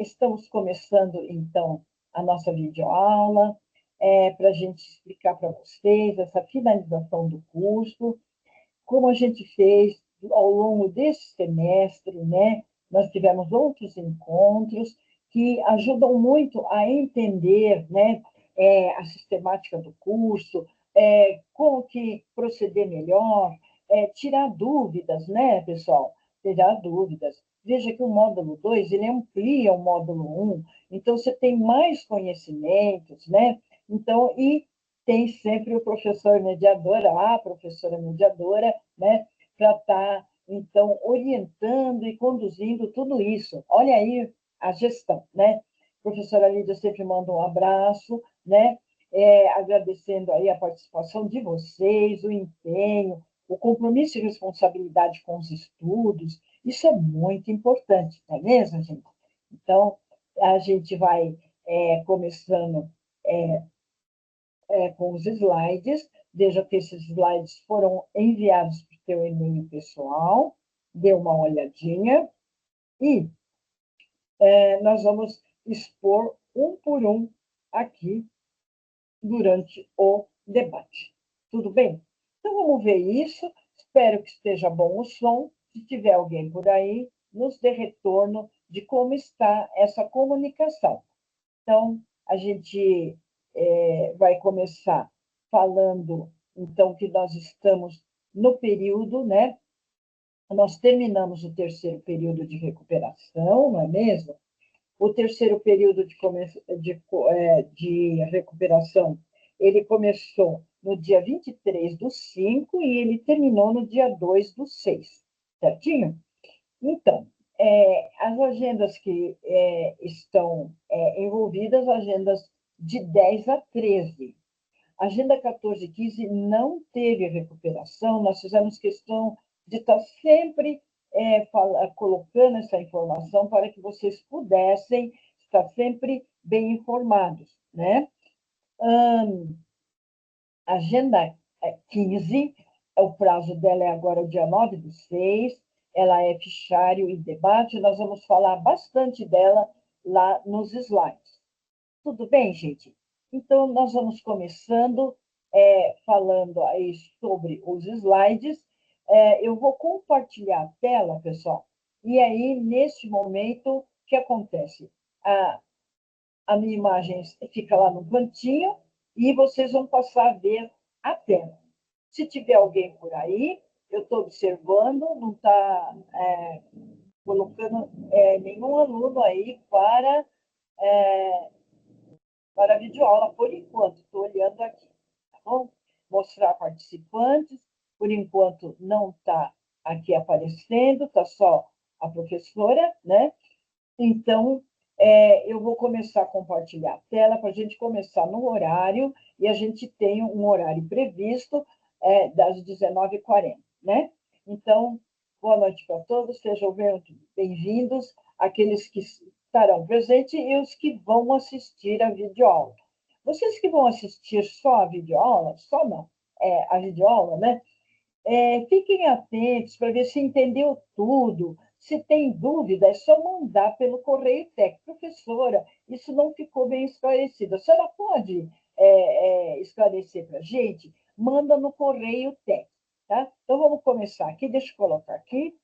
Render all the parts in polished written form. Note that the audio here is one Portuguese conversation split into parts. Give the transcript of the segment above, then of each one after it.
Estamos começando, então, a nossa videoaula, para a gente explicar para vocês essa finalização do curso, como a gente fez ao longo desse semestre, né? Nós tivemos outros encontros que ajudam muito a entender, né, a sistemática do curso, como que proceder melhor, tirar dúvidas, né, pessoal? Tirar dúvidas. Veja que o módulo 2 ele amplia o módulo 1, então você tem mais conhecimentos, né? Então, e tem sempre o professor mediador, a professora mediadora, né, para estar, então, orientando e conduzindo tudo isso. Olha aí a gestão, né? Professora Lídia sempre manda um abraço, né? Agradecendo aí a participação de vocês, o empenho, o compromisso e responsabilidade com os estudos. Isso é muito importante, não é mesmo, gente? Então, a gente vai começando com os slides. Veja que esses slides foram enviados para o teu e-mail pessoal. Dê uma olhadinha. E nós vamos expor um por um aqui durante o debate. Tudo bem? Então, vamos ver isso. Espero que esteja bom o som. Se tiver alguém por aí, nos dê retorno de como está essa comunicação. Então, a gente vai começar falando, então, que nós estamos no período, né? Nós terminamos o terceiro período de recuperação, não é mesmo? O terceiro período de recuperação, ele começou no dia 23/5 e ele terminou no dia 2/6, certinho? Então, as agendas que estão envolvidas, agendas de 10 a 13. A agenda 14 e 15 não teve recuperação, nós fizemos questão de estar sempre colocando essa informação para que vocês pudessem estar sempre bem informados, né? Agenda 15, o prazo dela é agora o dia 9/6, ela é fichário e debate, nós vamos falar bastante dela lá nos slides. Tudo bem, gente? Então, nós vamos começando falando aí sobre os slides. Eu vou compartilhar a tela, pessoal, e aí, neste momento, o que acontece? A minha imagem fica lá no cantinho e vocês vão passar a ver a tela. Se tiver alguém por aí, eu estou observando, não está colocando nenhum aluno aí para a videoaula, por enquanto. Estou olhando aqui, tá bom? Mostrar participantes, por enquanto não está aqui aparecendo, está só a professora, né? Então, eu vou começar a compartilhar a tela para a gente começar no horário, e a gente tem um horário previsto das 19h40, né? Então, boa noite para todos, sejam bem-vindos, aqueles que estarão presentes e os que vão assistir a videoaula. Vocês que vão assistir só a videoaula, só não, a videoaula, né? Fiquem atentos para ver se entendeu tudo. Se tem dúvida, é só mandar pelo correio técnico. Professora, isso não ficou bem esclarecido. A senhora pode esclarecer para a gente? Manda no correio técnico. Tá? Então, vamos começar aqui. Deixa eu colocar aqui.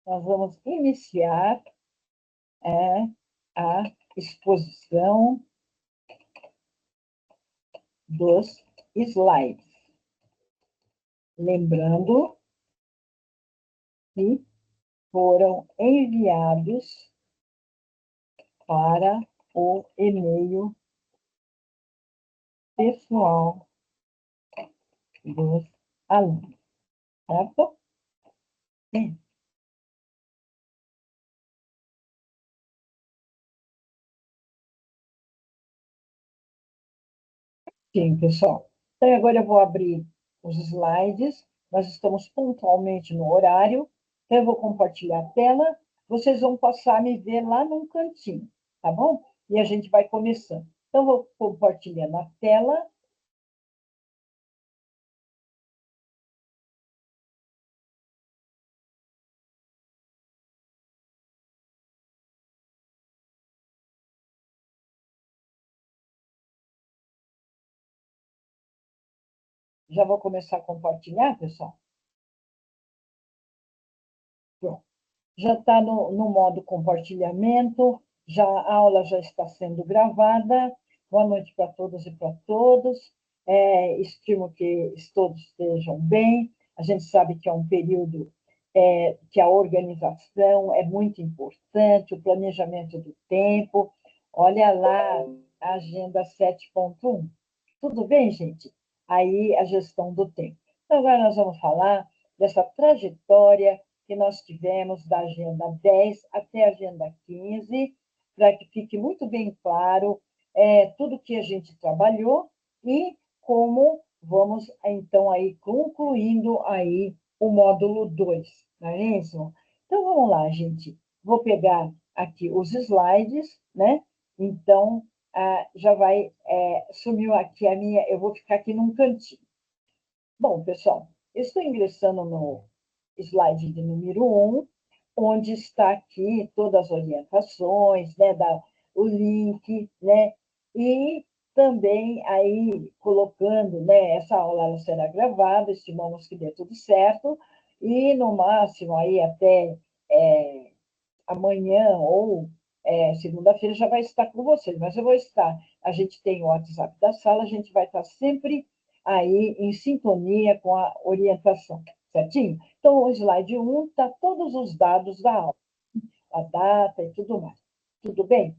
Nós vamos iniciar a exposição dos slides. Lembrando que foram enviados para o e-mail pessoal dos alunos, certo? Sim. Sim, pessoal. Então, agora eu vou abrir os slides. Nós estamos pontualmente no horário. Então, eu vou compartilhar a tela. Vocês vão passar a me ver lá num cantinho, tá bom? E a gente vai começando. Então, vou compartilhando a tela. Já vou começar a compartilhar, pessoal. Pronto. Já está no modo compartilhamento, a aula já está sendo gravada. Boa noite para todos e para todos. Estimo que todos estejam bem. A gente sabe que é um período que a organização é muito importante, o planejamento do tempo. Olha lá a agenda 7.1. Tudo bem, gente? Aí a gestão do tempo. Então, agora nós vamos falar dessa trajetória que nós tivemos da agenda 10 até a agenda 15, para que fique muito bem claro tudo que a gente trabalhou e como vamos, então, aí concluindo aí o módulo 2, não é isso? Então, vamos lá, gente. Vou pegar aqui os slides, né? Então, já vai, sumiu aqui a minha, eu vou ficar aqui num cantinho. Bom, pessoal, eu estou ingressando no slide de número 1, onde está aqui todas as orientações, né, o link, né, e também aí colocando, né, essa aula ela será gravada, estimamos que dê tudo certo, e no máximo aí até amanhã ou segunda-feira já vai estar com vocês, mas eu vou estar. A gente tem o WhatsApp da sala, a gente vai estar sempre aí em sintonia com a orientação, certinho? Então, o slide 1 está todos os dados da aula, a data e tudo mais. Tudo bem?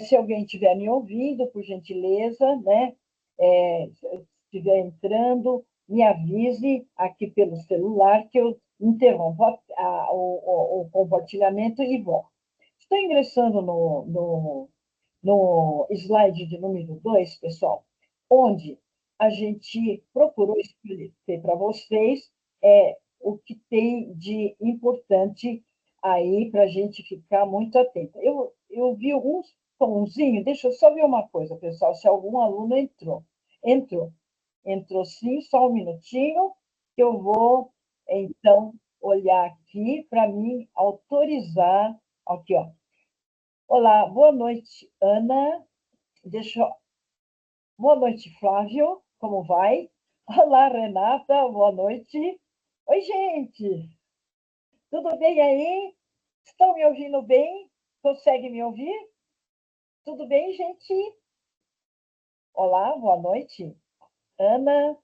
Se alguém estiver me ouvindo, por gentileza, né? Se eu estiver entrando, me avise aqui pelo celular que eu interrompo o compartilhamento e volto. Estou ingressando no slide de número 2, pessoal, onde a gente procurou esclarecer para vocês o que tem de importante aí para a gente ficar muito atenta. Eu vi alguns tonzinhos, deixa eu só ver uma coisa, pessoal, se algum aluno entrou. Entrou. Entrou sim, só um minutinho, que eu vou, então, olhar aqui para mim autorizar. Aqui, ó. Olá, boa noite, Ana. Deixa eu... Boa noite, Flávio. Como vai? Olá, Renata. Boa noite. Oi, gente. Tudo bem aí? Estão me ouvindo bem? Consegue me ouvir? Tudo bem, gente? Olá, boa noite. Ana,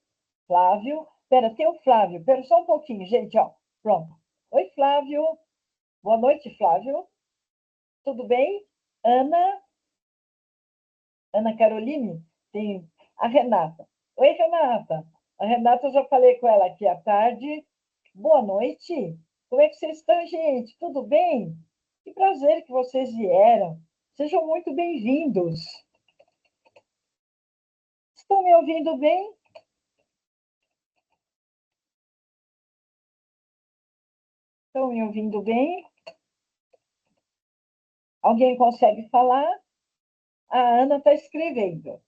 Flávio. Espera, tem o Flávio. Espera só um pouquinho, gente. Ó. Pronto. Oi, Flávio. Boa noite, Flávio. Tudo bem? Ana, Ana Caroline? Tem a Renata. Oi, Renata. A Renata, eu já falei com ela aqui à tarde. Boa noite. Como é que vocês estão, gente? Tudo bem? Que prazer que vocês vieram. Sejam muito bem-vindos. Estão me ouvindo bem? Estão me ouvindo bem? Alguém consegue falar? A Ana está escrevendo.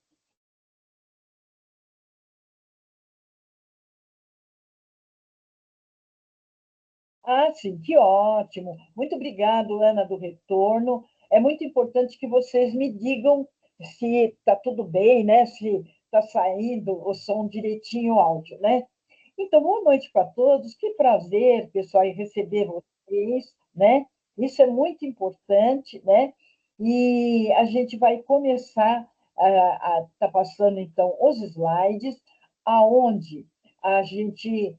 Ah, sim, que ótimo. Muito obrigado, Ana, do retorno. É muito importante que vocês me digam se está tudo bem, né? Se está saindo o som direitinho, o áudio, né? Então, boa noite para todos. Que prazer, pessoal, em receber vocês, né? Isso é muito importante, né? E a gente vai começar a tá passando, então, os slides, aonde a gente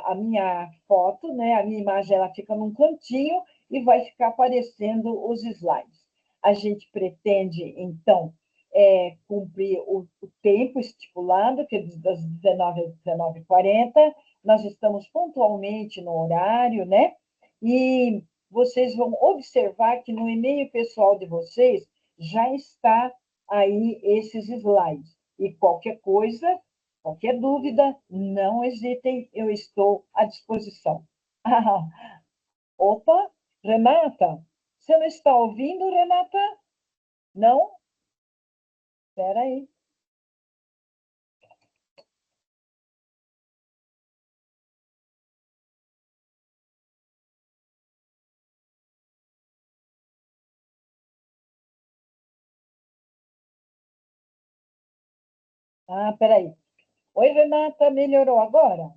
a minha foto, né, a minha imagem, ela fica num cantinho e vai ficar aparecendo os slides. A gente pretende, então, cumprir o tempo estipulado, que é das 19 às 19h40. Nós estamos pontualmente no horário, né? E vocês vão observar que no e-mail pessoal de vocês já está aí esses slides. E qualquer coisa, qualquer dúvida, não hesitem, eu estou à disposição. Opa, Renata, você não está ouvindo, Renata? Não? Espera aí. Ah, espera aí. Oi, Renata, melhorou agora?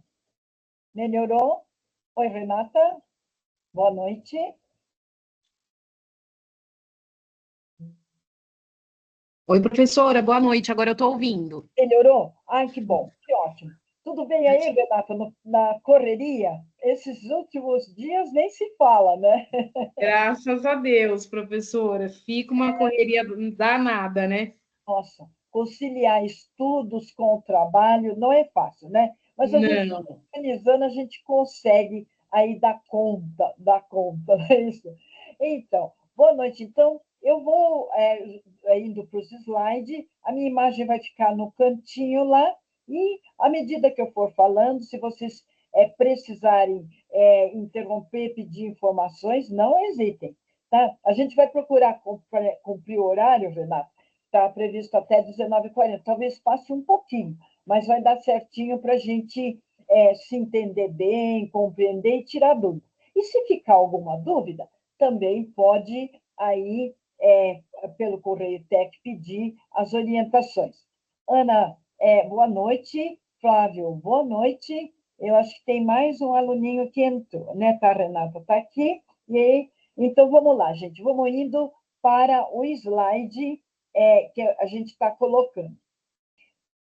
Melhorou? Oi, Renata, boa noite. Oi, professora, boa noite. Agora eu estou ouvindo. Melhorou? Ai, que bom, que ótimo. Tudo bem aí, Renata, na correria? Esses últimos dias nem se fala, né? Graças a Deus, professora. Fica uma correria danada, né? Nossa, conciliar estudos com o trabalho não é fácil, né? Mas a gente, Não. organizando, a gente consegue aí dar conta, não é isso? Então, boa noite. Então, eu vou indo para os slides, a minha imagem vai ficar no cantinho lá, e à medida que eu for falando, se vocês precisarem interromper, pedir informações, não hesitem, tá? A gente vai procurar cumprir o horário, Renato, está previsto até 19h40. Talvez passe um pouquinho, mas vai dar certinho para a gente se entender bem, compreender e tirar dúvida. E se ficar alguma dúvida, também pode aí, pelo Correio Tec, pedir as orientações. Ana, boa noite. Flávio, boa noite. Eu acho que tem mais um aluninho que entrou, né? Tá, Renata está aqui. E aí, então vamos lá, gente. Vamos indo para o slide que a gente está colocando.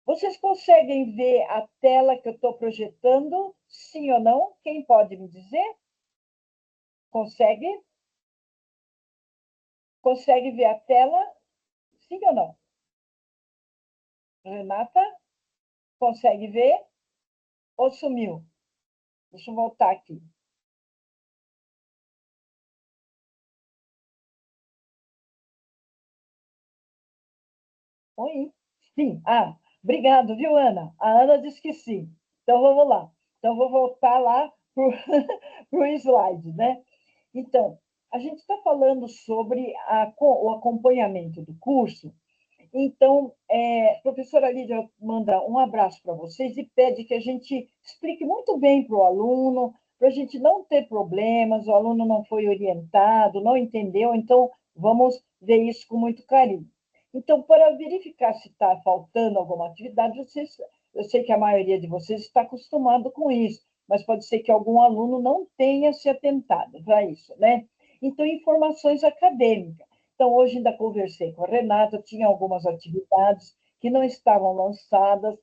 Vocês conseguem ver a tela que eu estou projetando? Sim ou não? Quem pode me dizer? Consegue? Consegue ver a tela? Sim ou não? Renata, consegue ver? Ou sumiu? Deixa eu voltar aqui. Oi? Sim. Ah, obrigado, viu, Ana? A Ana disse que sim. Então, vamos lá. Então, vou voltar lá para o slide, né? Então, a gente está falando sobre o acompanhamento do curso. Então, a professora Lídia manda um abraço para vocês e pede que a gente explique muito bem para o aluno, para a gente não ter problemas, o aluno não foi orientado, não entendeu, então vamos ver isso com muito carinho. Então, para verificar se está faltando alguma atividade, eu sei que a maioria de vocês está acostumado com isso, mas pode ser que algum aluno não tenha se atentado para isso, né? Então, informações acadêmicas. Então, hoje ainda conversei com a Renata, tinha algumas atividades que não estavam lançadas,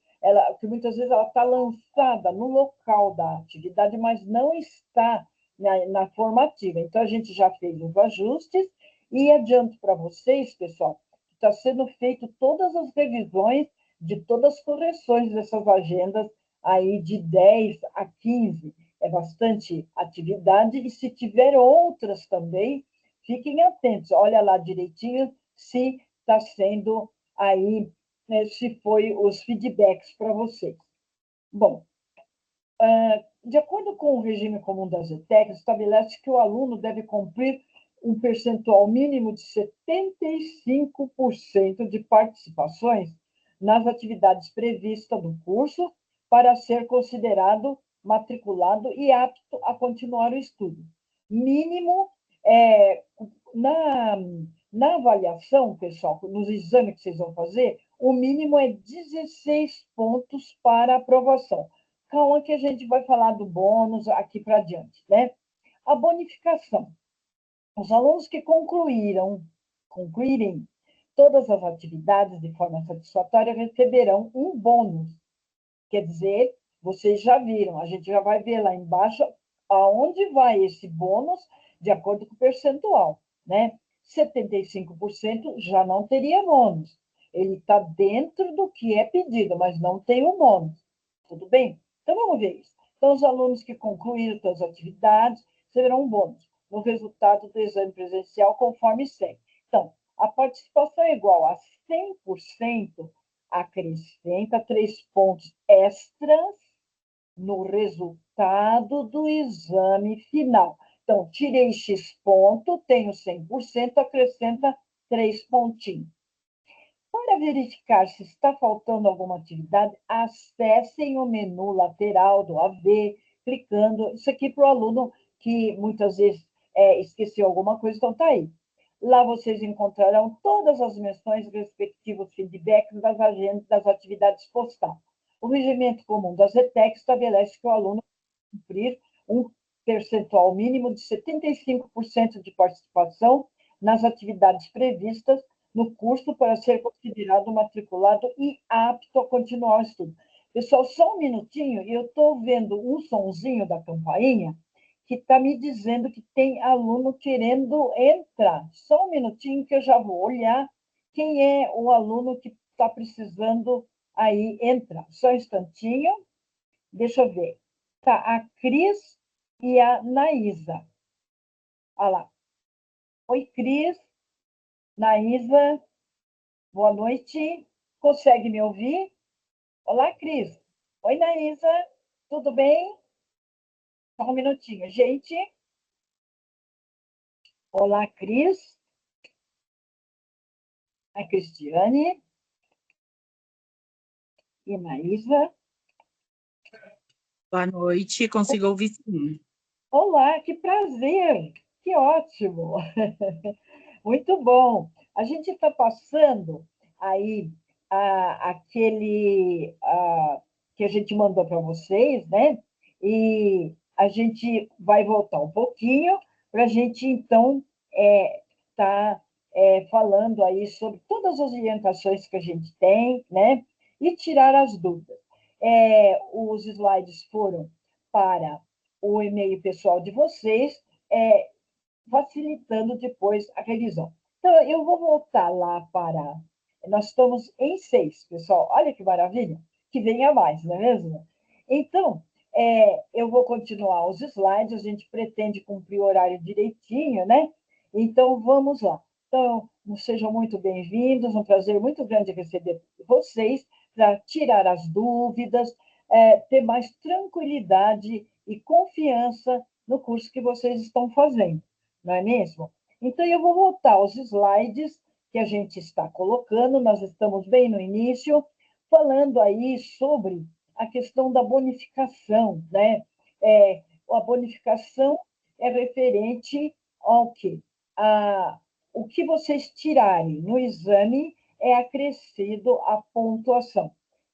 que muitas vezes ela está lançada no local da atividade, mas não está na formativa. Então, a gente já fez os ajustes e adianto para vocês, pessoal, que está sendo feito todas as revisões de todas as correções dessas agendas aí de 10 a 15. É bastante atividade, e se tiver outras também, fiquem atentos, olha lá direitinho se está sendo aí, né, se foi os feedbacks para vocês. Bom, de acordo com o regime comum das ETECs, estabelece que o aluno deve cumprir um percentual mínimo de 75% de participações nas atividades previstas do curso para ser considerado matriculado e apto a continuar o estudo. Mínimo, é, na, na avaliação, pessoal, nos exames que vocês vão fazer, o mínimo é 16 pontos para aprovação. Calma que a gente vai falar do bônus aqui para diante, né? A bonificação. Os alunos que concluírem todas as atividades de forma satisfatória receberão um bônus. Quer dizer, vocês já viram, a gente já vai ver lá embaixo aonde vai esse bônus de acordo com o percentual, né? 75% já não teria bônus. Ele está dentro do que é pedido, mas não tem o bônus. Tudo bem? Então, vamos ver isso. Então, os alunos que concluíram suas atividades receberão um bônus no resultado do exame presencial, conforme segue. Então, a participação é igual a 100%, acrescenta 3 pontos extras no resultado do exame final. Então, tirei X ponto, tenho 100%, acrescenta 3 pontinhos. Para verificar se está faltando alguma atividade, acessem o menu lateral do AV, clicando. Isso aqui para o aluno que muitas vezes esqueceu alguma coisa, então está aí. Lá vocês encontrarão todas as menções respectivos feedbacks das agendas das atividades postadas. O regimento comum das ETEC estabelece que o aluno cumprir um percentual mínimo de 75% de participação nas atividades previstas no curso para ser considerado matriculado e apto a continuar o estudo. Pessoal, só um minutinho, e eu estou vendo um sonzinho da campainha que está me dizendo que tem aluno querendo entrar. Só um minutinho que eu já vou olhar quem é o aluno que está precisando aí entrar. Só um instantinho, deixa eu ver. Tá, a Cris e a Naísa. Olha lá. Oi, Cris. Naísa, boa noite. Consegue me ouvir? Olá, Cris. Oi, Naísa. Tudo bem? Só um minutinho, gente. Olá, Cris. A Cristiane. E Naísa. Boa noite, consigo ouvir sim. Olá, que prazer. Que ótimo. Muito bom. A gente está passando aí aquele que a gente mandou para vocês, né? E a gente vai voltar um pouquinho para a gente, então, tá falando aí sobre todas as orientações que a gente tem, né? E tirar as dúvidas. Os slides foram para o e-mail pessoal de vocês, facilitando depois a revisão. Então, eu vou voltar lá para... Nós estamos em 6, pessoal. Olha que maravilha. Que venha mais, não é mesmo? Então, eu vou continuar os slides. A gente pretende cumprir o horário direitinho, né? Então, vamos lá. Então, sejam muito bem-vindos. Um prazer muito grande receber vocês para tirar as dúvidas, ter mais tranquilidade e confiança no curso que vocês estão fazendo, não é mesmo? Então, eu vou voltar aos slides que a gente está colocando, nós estamos bem no início, falando aí sobre a questão da bonificação, né? A bonificação é referente ao quê? O que vocês tirarem no exame é acrescido à pontuação.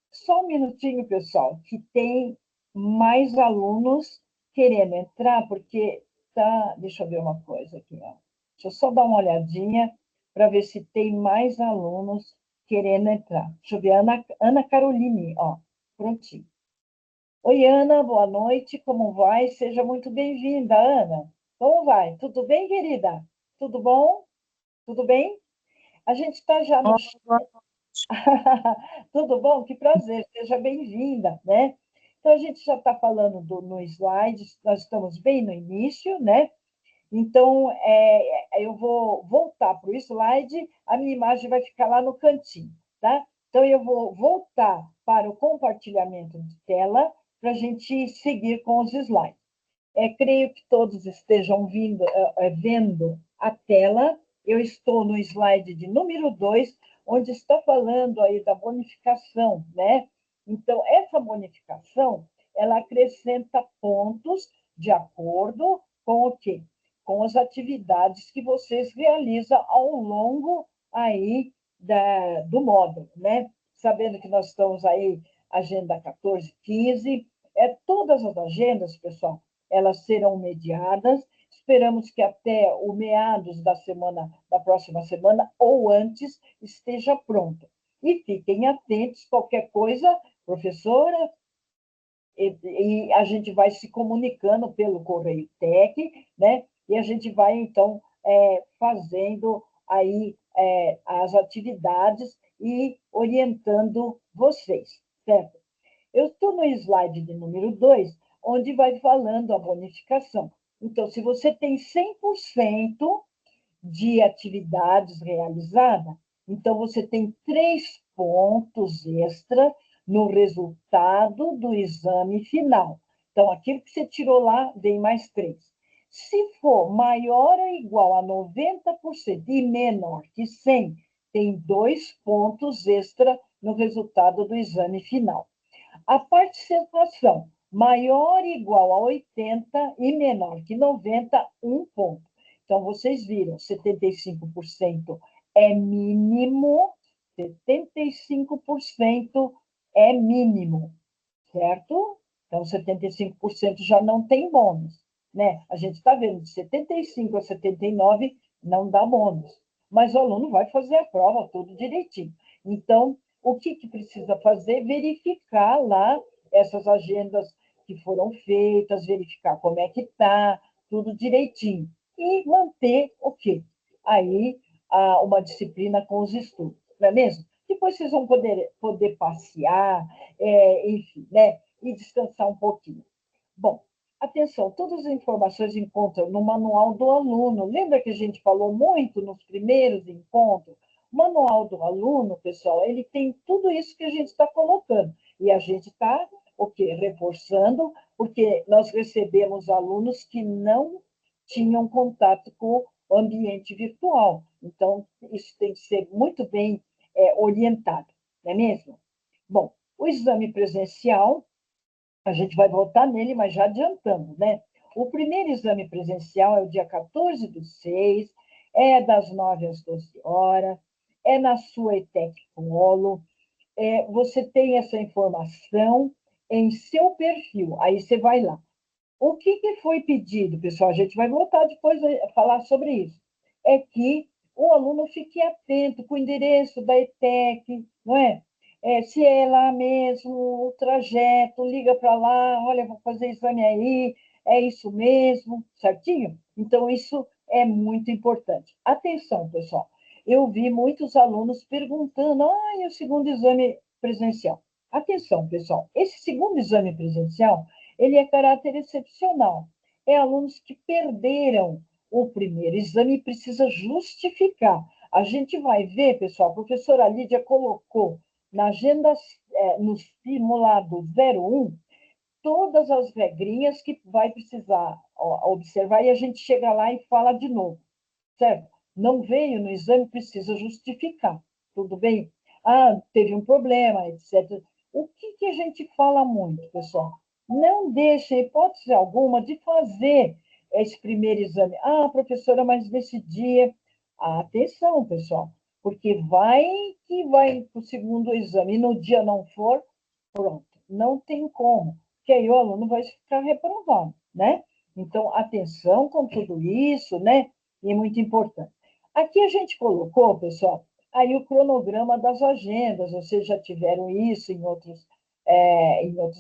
Só um minutinho, pessoal, que tem mais alunos querendo entrar, porque tá. Deixa eu ver uma coisa aqui, ó. Deixa eu só dar uma olhadinha para ver se tem mais alunos querendo entrar. Deixa eu ver, Ana Caroline, ó, prontinho. Oi, Ana, boa noite, como vai? Seja muito bem-vinda, Ana. Como vai? Tudo bem, querida? Tudo bom? Tudo bem? A gente está já no... Tudo bom? Que prazer, seja bem-vinda, né? Então, a gente já está falando no slide, nós estamos bem no início, né? Então, eu vou voltar para o slide, a minha imagem vai ficar lá no cantinho, tá? Então, eu vou voltar para o compartilhamento de tela para a gente seguir com os slides. Creio que todos estejam vendo a tela. Eu estou no slide de número 2, onde está falando aí da bonificação, né? Então, essa bonificação, ela acrescenta pontos de acordo com o quê? Com as atividades que vocês realizam ao longo aí do módulo, né? Sabendo que nós estamos aí, agenda 14, 15, todas as agendas, pessoal, elas serão mediadas. Esperamos que até o meados da próxima semana ou antes esteja pronto. E fiquem atentos, qualquer coisa, professora, e a gente vai se comunicando pelo Correio Tec, né? E a gente vai, então, fazendo aí as atividades e orientando vocês, certo? Eu estou no slide de número 2, onde vai falando a bonificação. Então, se você tem 100% de atividades realizadas, então você tem 3 pontos extra no resultado do exame final. Então, aquilo que você tirou lá, vem mais 3. Se for maior ou igual a 90% e menor que 100, tem 2 pontos extra no resultado do exame final. A participação maior ou igual a 80 e menor que 90, 1 ponto. Então, vocês viram, 75% é mínimo, 75% é mínimo. certo? Então, 75% já não tem bônus, né? A gente está vendo de 75 a 79 não dá bônus, mas o aluno vai fazer a prova tudo direitinho. Então, o que precisa fazer? Verificar lá essas agendas que foram feitas, verificar como é que está, tudo direitinho. E manter o quê? Aí, uma disciplina com os estudos, não é mesmo? Depois vocês vão poder passear, enfim, né? E descansar um pouquinho. Bom, atenção, todas as informações encontram no manual do aluno. Lembra que a gente falou muito nos primeiros encontros? O manual do aluno, pessoal, ele tem tudo isso que a gente está colocando. E a gente está, o quê? Reforçando, porque nós recebemos alunos que não tinham contato com o ambiente virtual. Então, isso tem que ser muito bem orientado, não é mesmo? Bom, o exame presencial, a gente vai voltar nele, mas já adiantando, né? O primeiro exame presencial é o dia 14/6, é das 9 às 12 horas, é na sua ETEC Polo, você tem essa informação em seu perfil, aí você vai lá. O que foi pedido, pessoal? A gente vai voltar depois a falar sobre isso. É que o aluno fique atento com o endereço da ETEC, não é? Se é lá mesmo, o trajeto, liga para lá, olha, vou fazer exame aí, é isso mesmo, certinho? Então, isso é muito importante. Atenção, pessoal, eu vi muitos alunos perguntando, e o segundo exame presencial? Atenção, pessoal, esse segundo exame presencial, ele é caráter excepcional. É alunos que perderam o primeiro exame e precisa justificar. A gente vai ver, pessoal, a professora Lídia colocou na agenda, no simulado 01, todas as regrinhas que vai precisar observar e a gente chega lá e fala de novo, certo? Não veio no exame, precisa justificar, tudo bem? Teve um problema, etc. O que a gente fala muito, pessoal? Não deixe, hipótese alguma, de fazer esse primeiro exame. Professora, mas nesse dia... Atenção, pessoal, porque vai para o segundo exame e no dia não for, pronto, não tem como, que aí o aluno vai ficar reprovado, né? Então, atenção com tudo isso, né? E é muito importante. Aqui a gente colocou, pessoal, aí o cronograma das agendas, vocês já tiveram isso em outros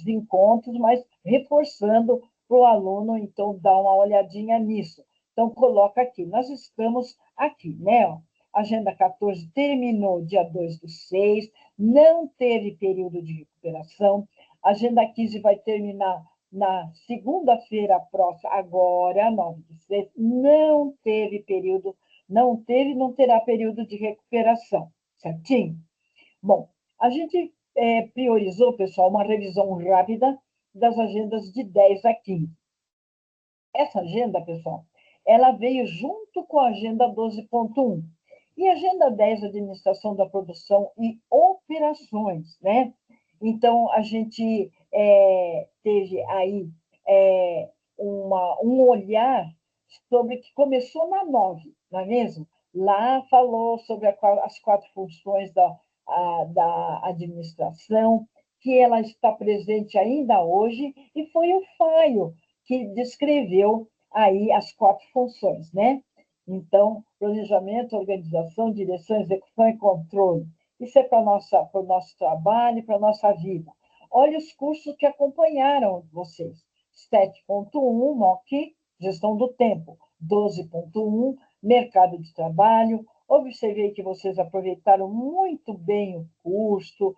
encontros, mas reforçando para o aluno, então, dar uma olhadinha nisso. Então, coloca aqui, nós estamos aqui, né? Ó, agenda 14 terminou dia 2/6, não teve período de recuperação. A agenda 15 vai terminar na segunda-feira próxima, agora, 9/6, não teve período, não teve, não terá período de recuperação, certinho? Bom, a gente priorizou, pessoal, uma revisão rápida das agendas de 10 a 15. Essa agenda, pessoal, ela veio junto com a agenda 12.1. E a agenda 10, administração da produção e operações, né? Então, a gente teve aí um olhar sobre o que começou na 9, não é mesmo? Lá falou sobre as 4 funções da administração, que ela está presente ainda hoje, e foi o Faio que descreveu aí as 4 funções, né? Então, planejamento, organização, direção, execução e controle. Isso é para o nosso trabalho, para a nossa vida. Olha os cursos que acompanharam vocês. 7.1, MOC, gestão do tempo. 12.1, mercado de trabalho. Observei que vocês aproveitaram muito bem o curso,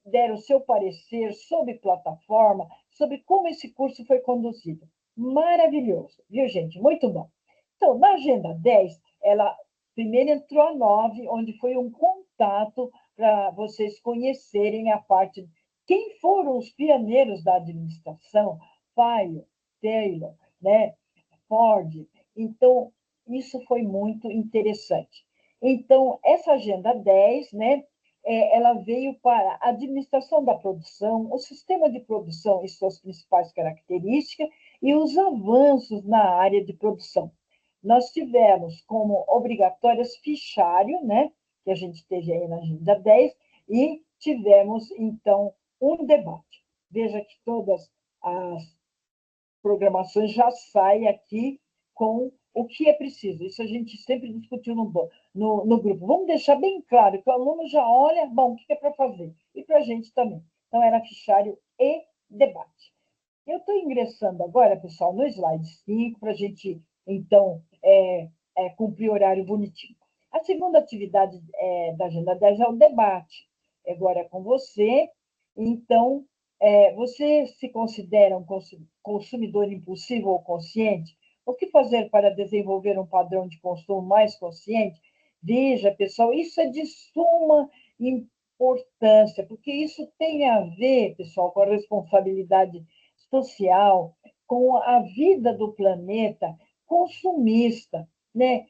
deram o seu parecer sobre plataforma, sobre como esse curso foi conduzido. Maravilhoso, viu, gente? Muito bom. Então, na agenda 10, ela primeiro entrou a 9, onde foi um contato para vocês conhecerem a parte... Quem foram os pioneiros da administração? Faio, Taylor, né? Ford. Então, isso foi muito interessante. Então, essa agenda 10, né? Ela veio para a administração da produção, o sistema de produção e suas principais características e os avanços na área de produção. Nós tivemos como obrigatórias fichário, né, que a gente teve aí na agenda 10, e tivemos, então, um debate. Veja que todas as programações já saem aqui com o que é preciso. Isso a gente sempre discutiu no grupo. Vamos deixar bem claro que o aluno já olha, bom, o que é para fazer? E para a gente também. Então, era fichário e debate. Eu estou ingressando agora, pessoal, no slide 5, para a gente, então, cumprir o horário bonitinho. A segunda atividade da Agenda 10 é o debate. Agora é com você. Então, você se considera um consumidor impulsivo ou consciente? O que fazer para desenvolver um padrão de consumo mais consciente? Veja, pessoal, isso é de suma importância, porque isso tem a ver, pessoal, com a responsabilidade social, com a vida do planeta consumista, né?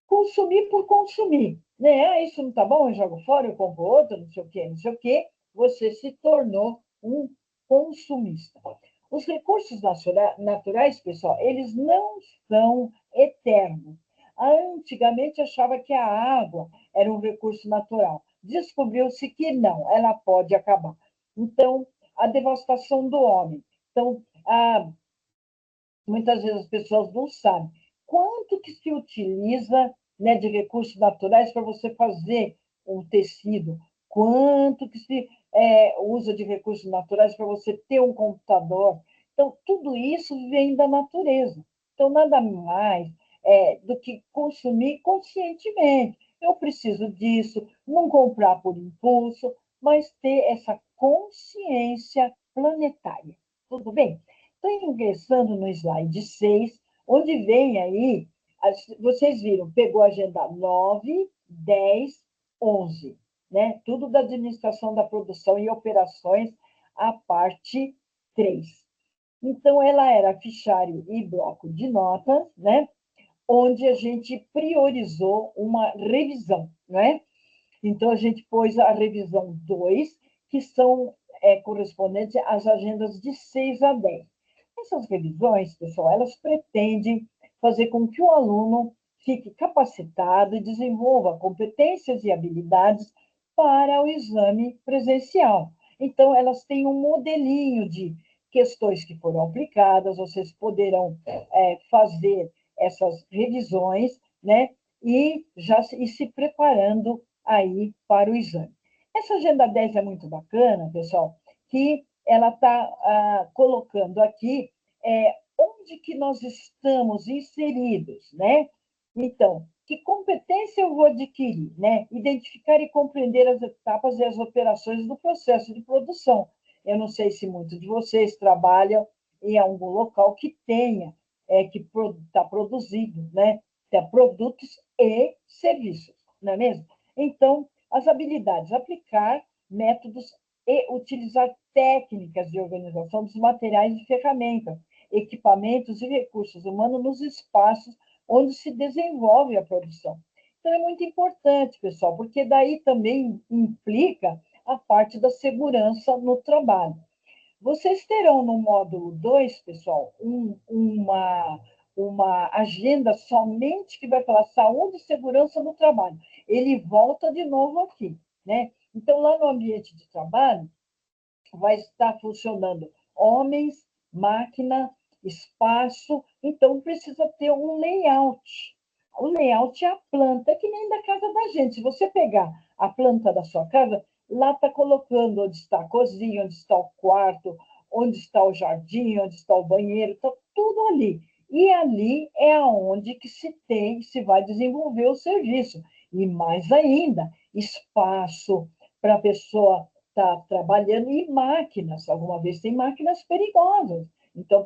Consumir por consumir, né? Ah, isso não está bom, eu jogo fora, eu compro outro, não sei o quê, não sei o quê. Você se tornou um consumista. Os recursos naturais, pessoal, eles não são eternos. Antigamente achava que a água era um recurso natural. Descobriu-se que não, ela pode acabar. Então, a devastação do homem. Então, muitas vezes as pessoas não sabem quanto que se utiliza, né, de recursos naturais para você fazer um tecido, quanto que se usa de recursos naturais para você ter um computador. Então, tudo isso vem da natureza. Então, nada mais do que consumir conscientemente. Eu preciso disso, não comprar por impulso, mas ter essa consciência planetária. Tudo bem? Estou ingressando no slide 6, onde vem aí, vocês viram, pegou a agenda 9, 10, 11, né? Tudo da administração da produção e operações, a parte 3. Então, ela era fichário e bloco de notas, né? Onde a gente priorizou uma revisão, né? Então, a gente pôs a revisão 2, que são correspondentes às agendas de 6 a 10. Essas revisões, pessoal, elas pretendem fazer com que o aluno fique capacitado e desenvolva competências e habilidades para o exame presencial. Então, elas têm um modelinho de questões que foram aplicadas, vocês poderão fazer essas revisões, né? E já se preparando aí para o exame. Essa Agenda 10 é muito bacana, pessoal, que ela está colocando aqui onde que nós estamos inseridos, né? Então, que competência eu vou adquirir, né? Identificar e compreender as etapas e as operações do processo de produção. Eu não sei se muitos de vocês trabalham em algum local que tenha, que está produzido, né? Tem produtos e serviços, não é mesmo? Então, as habilidades, aplicar métodos e utilizar técnicas de organização dos materiais e ferramentas, equipamentos e recursos humanos nos espaços onde se desenvolve a produção. Então, é muito importante, pessoal, porque daí também implica a parte da segurança no trabalho. Vocês terão no módulo 2, pessoal, uma agenda somente que vai falar saúde e segurança no trabalho. Ele volta de novo aqui, né? Então, lá no ambiente de trabalho, vai estar funcionando homens, máquina, espaço, então precisa ter um layout. O layout é a planta, que nem da casa da gente. Se você pegar a planta da sua casa, lá está colocando onde está a cozinha, onde está o quarto, onde está o jardim, onde está o banheiro, está tudo ali. E ali é aonde que se vai desenvolver o serviço. E mais ainda, espaço para a pessoa estar trabalhando e máquinas. Alguma vez tem máquinas perigosas. Então,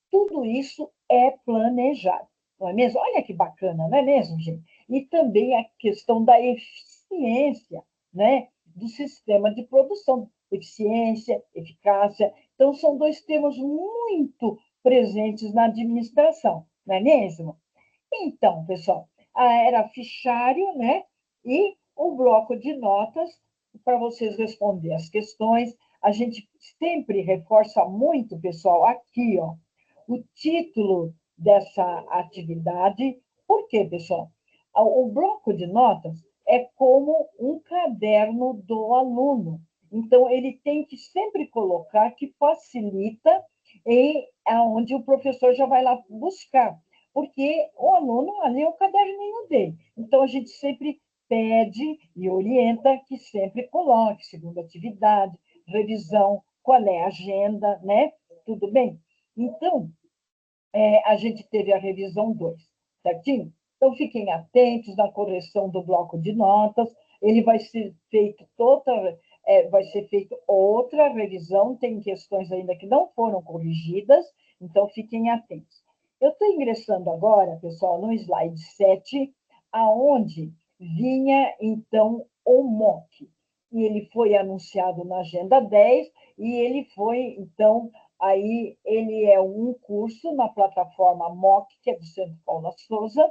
tudo isso é planejado, não é mesmo? Olha que bacana, não é mesmo, gente? E também a questão da eficiência, né, do sistema de produção. Eficiência, eficácia. Então, são dois termos muito presentes na administração, não é mesmo? Então, pessoal, era fichário, né? E o bloco de notas para vocês responderem as questões. A gente sempre reforça muito, pessoal, aqui, ó, o título dessa atividade. Por quê, pessoal? O bloco de notas é como um caderno do aluno. Então, ele tem que sempre colocar que facilita e aonde o professor já vai lá buscar, porque o aluno ali é o caderninho dele. Então, a gente sempre pede e orienta que sempre coloque segunda atividade, revisão, qual é a agenda, né? Tudo bem? Então, a gente teve a revisão 2, certinho? Então, fiquem atentos na correção do bloco de notas. Ele vai ser feito vai ser feita outra revisão, tem questões ainda que não foram corrigidas, então fiquem atentos. Eu estou ingressando agora, pessoal, no slide 7, aonde vinha, então, o MOOC. E ele foi anunciado na Agenda 10, e ele foi, então, aí ele é um curso na plataforma MOOC, que é do Centro Paula Souza,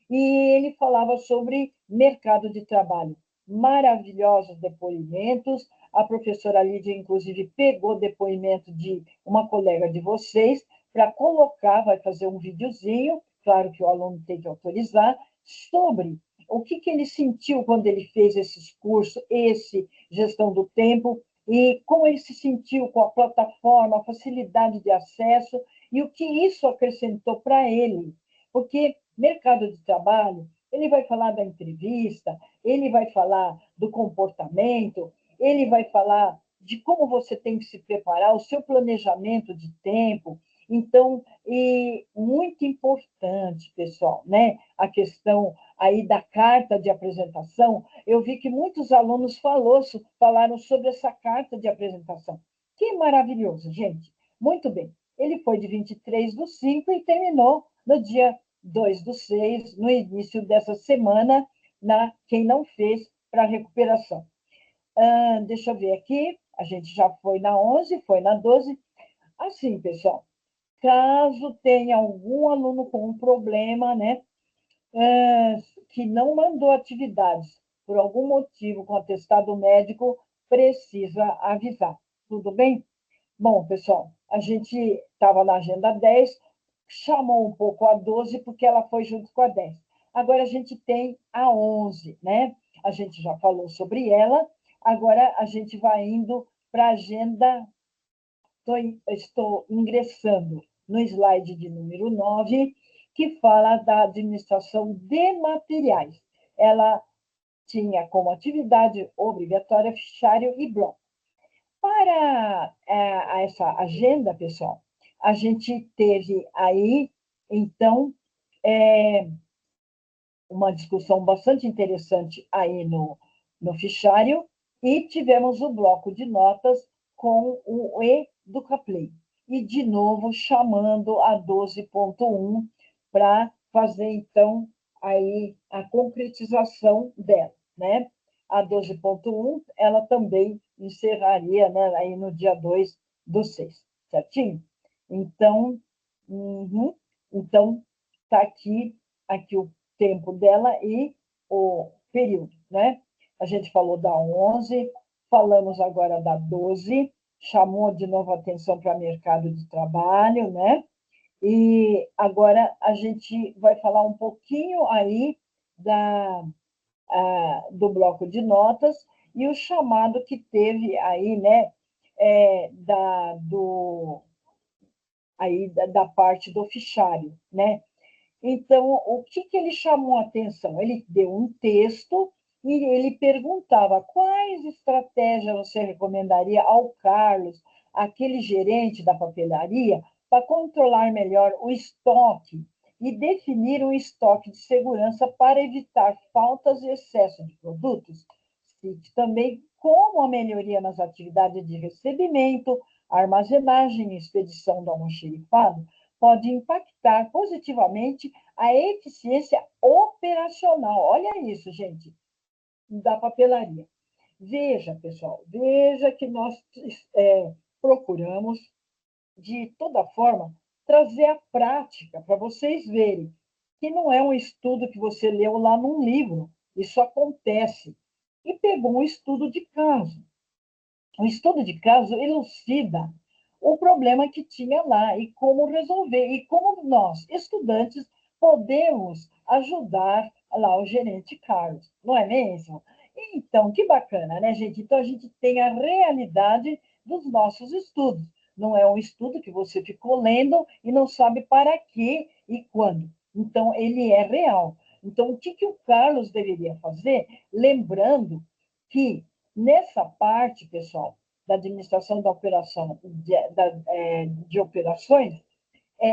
e ele falava sobre mercado de trabalho. Maravilhosos depoimentos. A professora Lídia, inclusive, pegou depoimento de uma colega de vocês para colocar, vai fazer um videozinho, claro que o aluno tem que autorizar, sobre o que ele sentiu quando ele fez esses cursos, esse gestão do tempo, e como ele se sentiu com a plataforma, a facilidade de acesso, e o que isso acrescentou para ele. Porque mercado de trabalho, ele vai falar da entrevista, ele vai falar do comportamento, ele vai falar de como você tem que se preparar, o seu planejamento de tempo. Então, e muito importante, pessoal, né? A questão aí da carta de apresentação, eu vi que muitos alunos falaram sobre essa carta de apresentação. Que maravilhoso, gente. Muito bem. Ele foi de 23/5 e terminou no dia 2/6, no início dessa semana, quem não fez para recuperação. Deixa eu ver aqui, a gente já foi na 11, foi na 12. Assim, pessoal, caso tenha algum aluno com um problema, né, que não mandou atividades por algum motivo com atestado médico, precisa avisar. Tudo bem? Bom, pessoal, a gente estava na agenda 10, chamou um pouco a 12, porque ela foi junto com a 10. Agora a gente tem a 11, né? A gente já falou sobre ela, agora a gente vai indo para a agenda. Estou ingressando no slide de número 9, que fala da administração de materiais. Ela tinha como atividade obrigatória fichário e bloco. Para essa agenda, pessoal, a gente teve aí, então, uma discussão bastante interessante aí no fichário, e tivemos o bloco de notas com o EducaPlay. E, de novo, chamando a 12.1 para fazer, então, aí a concretização dela, né? A 12.1, ela também encerraria, né, aí no dia 2/6, certinho? Então, então está aqui o tempo dela e o período, né? A gente falou da 11, falamos agora da 12, chamou de novo a atenção para o mercado de trabalho, né? E agora a gente vai falar um pouquinho aí do bloco de notas e o chamado que teve aí, né, da parte do fichário, né? Então, o que ele chamou a atenção? Ele deu um texto e ele perguntava quais estratégias você recomendaria ao Carlos, aquele gerente da papelaria, para controlar melhor o estoque e definir um estoque de segurança para evitar faltas e excesso de produtos. Cite também como a melhoria nas atividades de recebimento, armazenagem e expedição do almoxerifado pode impactar positivamente a eficiência operacional. Olha isso, gente, da papelaria. Veja, pessoal, veja que nós procuramos, de toda forma, trazer a prática para vocês verem que não é um estudo que você leu lá num livro, isso acontece. E pegou um estudo de caso. O estudo de caso elucida o problema que tinha lá e como resolver, e como nós, estudantes, podemos ajudar lá o gerente Carlos, não é mesmo? Então, que bacana, né, gente? Então, a gente tem a realidade dos nossos estudos. Não é um estudo que você ficou lendo e não sabe para quê e quando. Então, ele é real. Então, o que, que o Carlos deveria fazer? Lembrando que nessa parte, pessoal, da administração da operação, de operações,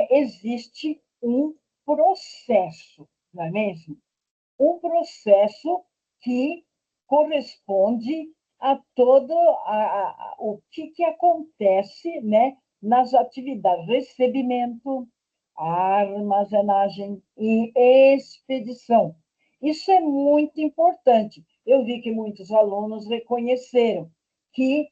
existe um processo, não é mesmo? Um processo que corresponde a todo o que acontece, né, nas atividades recebimento, armazenagem e expedição. Isso é muito importante. Eu vi que muitos alunos reconheceram que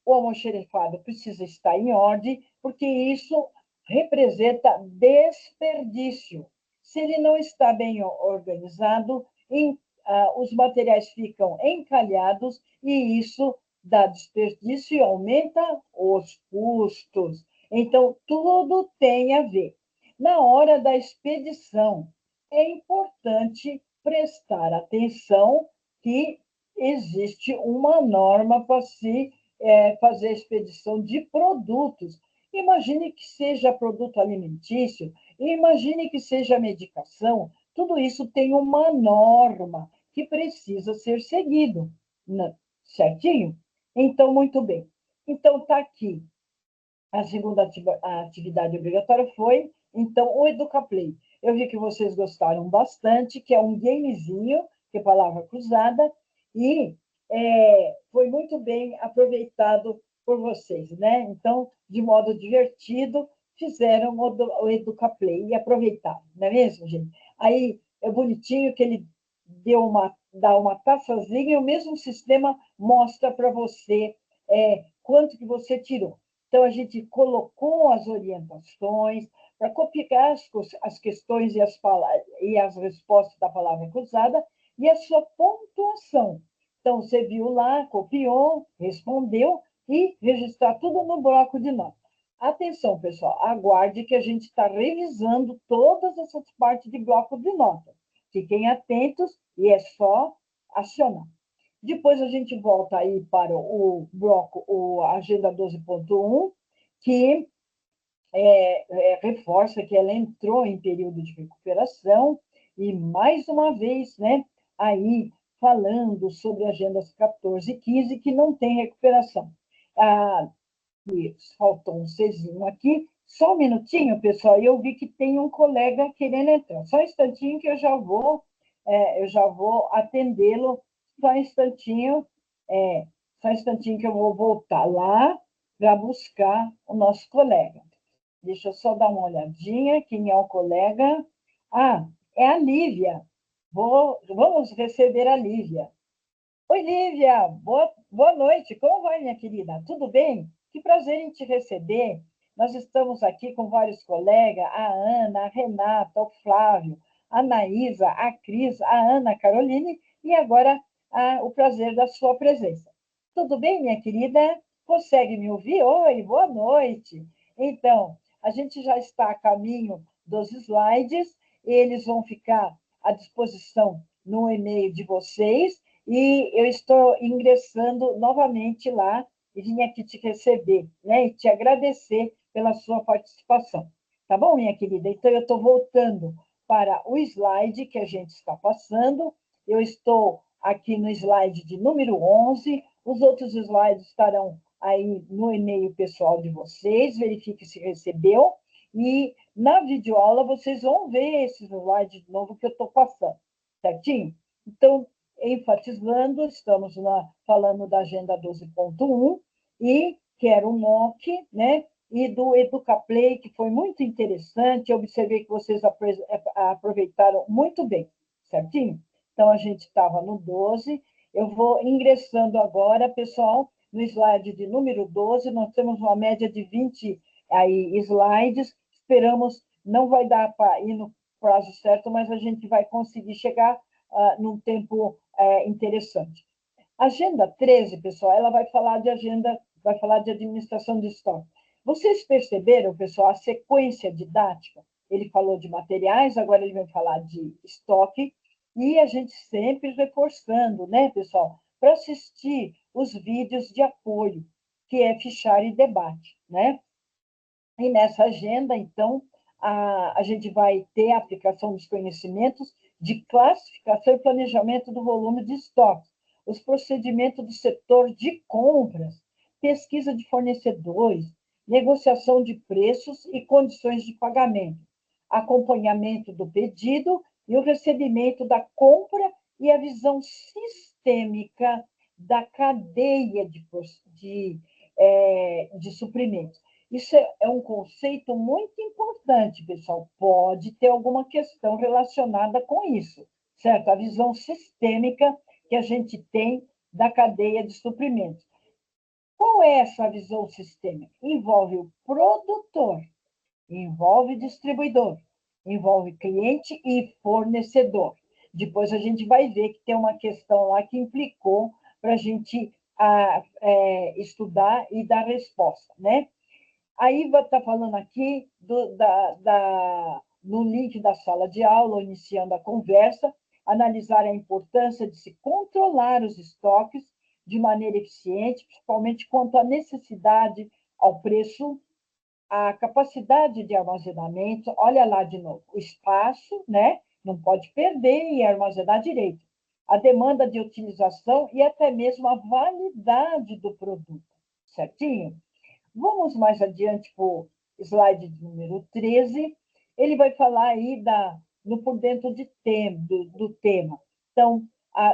o almoxerifado precisa estar em ordem, porque isso representa desperdício. Se ele não está bem organizado, os materiais ficam encalhados e isso dá desperdício e aumenta os custos. Então, tudo tem a ver. Na hora da expedição, é importante prestar atenção que existe uma norma para se fazer a expedição de produtos. Imagine que seja produto alimentício, imagine que seja medicação, tudo isso tem uma norma que precisa ser seguido, né? Certinho? Então, muito bem. Então, está aqui. A segunda atividade obrigatória foi, então, o EducaPlay. Eu vi que vocês gostaram bastante, que é um gamezinho, que é palavra cruzada, e foi muito bem aproveitado por vocês, né? Então, de modo divertido, fizeram o EducaPlay e aproveitaram, não é mesmo, gente? Aí é bonitinho que ele dá uma taçazinha e o mesmo sistema mostra para você quanto que você tirou. Então, a gente colocou as orientações para copiar as questões e as respostas da palavra cruzada e a sua pontuação. Então, você viu lá, copiou, respondeu e registrar tudo no bloco de notas. Atenção, pessoal, aguarde que a gente está revisando todas essas partes de bloco de notas. Fiquem atentos e é só acionar. Depois a gente volta aí para o bloco, a Agenda 12.1, que reforça que ela entrou em período de recuperação e, mais uma vez, né, aí falando sobre agendas 14 e 15, que não tem recuperação. Faltou um Czinho aqui. Só um minutinho, pessoal, eu vi que tem um colega querendo entrar. Só um instantinho que eu já vou atendê-lo. Só um instantinho, que eu vou voltar lá para buscar o nosso colega. Deixa eu só dar uma olhadinha. Quem é o colega? É a Lívia. Vamos receber a Lívia. Oi, Lívia. Boa noite. Como vai, minha querida? Tudo bem? Que prazer em te receber. Nós estamos aqui com vários colegas, a Ana, a Renata, o Flávio, a Anaísa, a Cris, a Ana, a Caroline, e agora o prazer da sua presença. Tudo bem, minha querida? Consegue me ouvir? Oi, boa noite. Então, a gente já está a caminho dos slides, eles vão ficar à disposição no e-mail de vocês, e eu estou ingressando novamente lá e vim aqui te receber, né, e te agradecer pela sua participação. Tá bom, minha querida? Então, eu estou voltando para o slide que a gente está passando. Eu estou aqui no slide de número 11. Os outros slides estarão aí no e-mail pessoal de vocês. Verifique se recebeu. E na videoaula vocês vão ver esses slides de novo que eu estou passando. Certinho? Então, enfatizando, estamos falando da Agenda 12.1 e quero um mock, né? E do EducaPlay, que foi muito interessante, eu observei que vocês aproveitaram muito bem, certinho? Então, a gente estava no 12, eu vou ingressando agora, pessoal, no slide de número 12, nós temos uma média de 20 aí, slides, esperamos, não vai dar para ir no prazo certo, mas a gente vai conseguir chegar num tempo interessante. Agenda 13, pessoal, ela vai falar de administração de estoque. Vocês perceberam, pessoal, a sequência didática? Ele falou de materiais, agora ele vai falar de estoque. E a gente sempre reforçando, né, pessoal, para assistir os vídeos de apoio, que é fichário e debate, né? E nessa agenda, então, a gente vai ter a aplicação dos conhecimentos de classificação e planejamento do volume de estoques, os procedimentos do setor de compras, pesquisa de fornecedores, negociação de preços e condições de pagamento, acompanhamento do pedido e o recebimento da compra e a visão sistêmica da cadeia de suprimentos. Isso é um conceito muito importante, pessoal. Pode ter alguma questão relacionada com isso, certo? A visão sistêmica que a gente tem da cadeia de suprimentos. Qual é essa visão sistêmica? Envolve o produtor, envolve distribuidor, envolve cliente e fornecedor. Depois a gente vai ver que tem uma questão lá que implicou para a gente estudar e dar resposta, né? Aí vai estar falando aqui no link da sala de aula, iniciando a conversa, analisar a importância de se controlar os estoques de maneira eficiente, principalmente quanto à necessidade, ao preço, à capacidade de armazenamento. Olha lá de novo, o espaço, né? Não pode perder e armazenar direito. A demanda de utilização e até mesmo a validade do produto, certinho? Vamos mais adiante para o slide número 13. Ele vai falar aí no por dentro do tema. Então,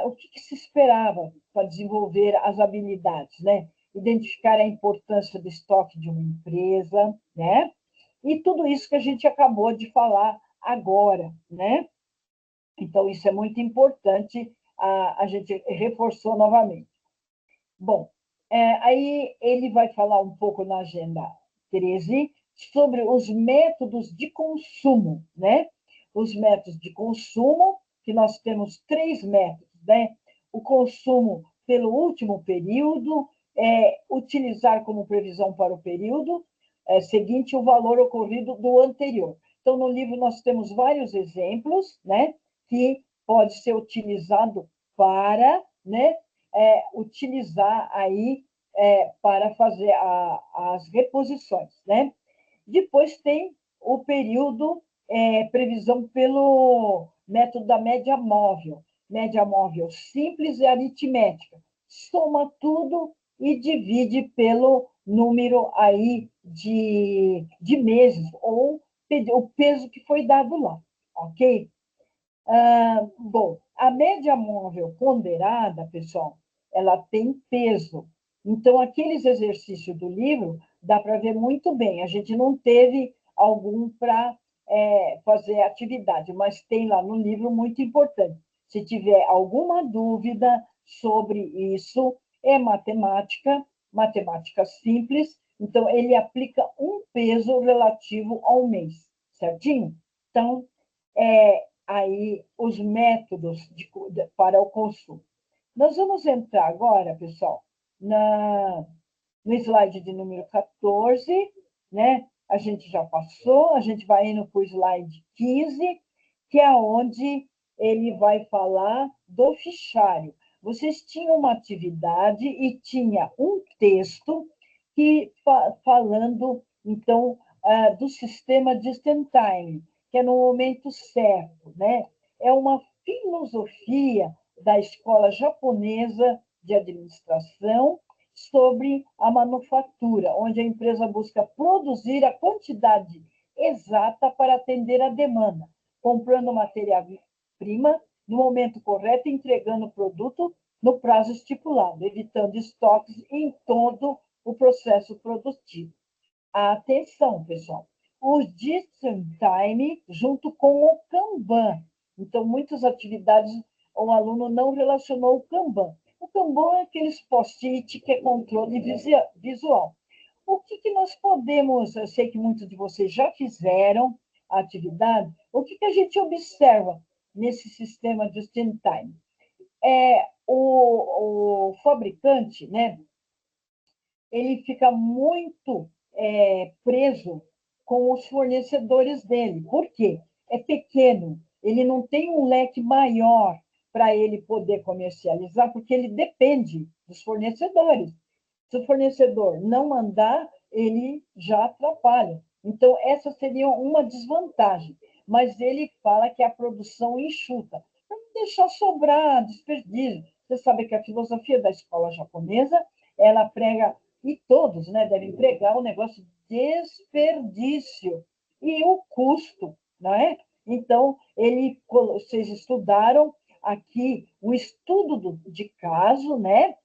o que se esperava para desenvolver as habilidades, né? Identificar a importância do estoque de uma empresa, né? E tudo isso que a gente acabou de falar agora, né? Então, isso é muito importante, a gente reforçou novamente. Bom, aí ele vai falar um pouco na agenda 13 sobre os métodos de consumo, né? Os métodos de consumo, que nós temos 3 métodos, né? O consumo pelo último período, utilizar como previsão para o período seguinte o valor ocorrido do anterior. Então, no livro nós temos vários exemplos, né? Que pode ser utilizado para, né? Utilizar aí para fazer as reposições, né? Depois tem o período previsão pelo método da média móvel simples e aritmética. Soma tudo e divide pelo número aí de meses, ou o peso que foi dado lá, ok? Bom, a média móvel ponderada, pessoal, ela tem peso. Então, aqueles exercícios do livro, dá para ver muito bem. A gente não teve algum para fazer atividade, mas tem lá no livro muito importante. Se tiver alguma dúvida sobre isso, é matemática simples. Então, ele aplica um peso relativo ao mês, certinho? Então, aí os métodos para o consumo. Nós vamos entrar agora, pessoal, no slide de número 14, né? A gente já passou, a gente vai indo para o slide 15, que é onde ele vai falar do fichário. Vocês tinham uma atividade e tinha um texto que falando, então, do sistema just-in-time, que é no momento certo, né? É uma filosofia da escola japonesa de administração sobre a manufatura, onde a empresa busca produzir a quantidade exata para atender a demanda, comprando matéria-prima no momento correto e entregando o produto no prazo estipulado, evitando estoques em todo o processo produtivo. Atenção, pessoal, o Just-in-Time junto com o Kanban. Então, muitas atividades o aluno não relacionou o Kanban. O Kanban é aqueles post-it que é controle visual. O que nós podemos, eu sei que muitos de vocês já fizeram a atividade, o que a gente observa nesse sistema Just-in-Time? O fabricante, né, ele fica muito preso com os fornecedores dele. Por quê? É pequeno. ele não tem um leque maior para ele poder comercializar, porque ele depende dos fornecedores. Se o fornecedor não mandar, ele já atrapalha. Então, essa seria uma desvantagem. Mas ele fala que é a produção enxuta, para não deixar sobrar desperdício. Você sabe que a filosofia da escola japonesa, ela prega, e todos, né, devem pregar o negócio de desperdício e o custo, não é? Então, vocês estudaram aqui o estudo de caso, né?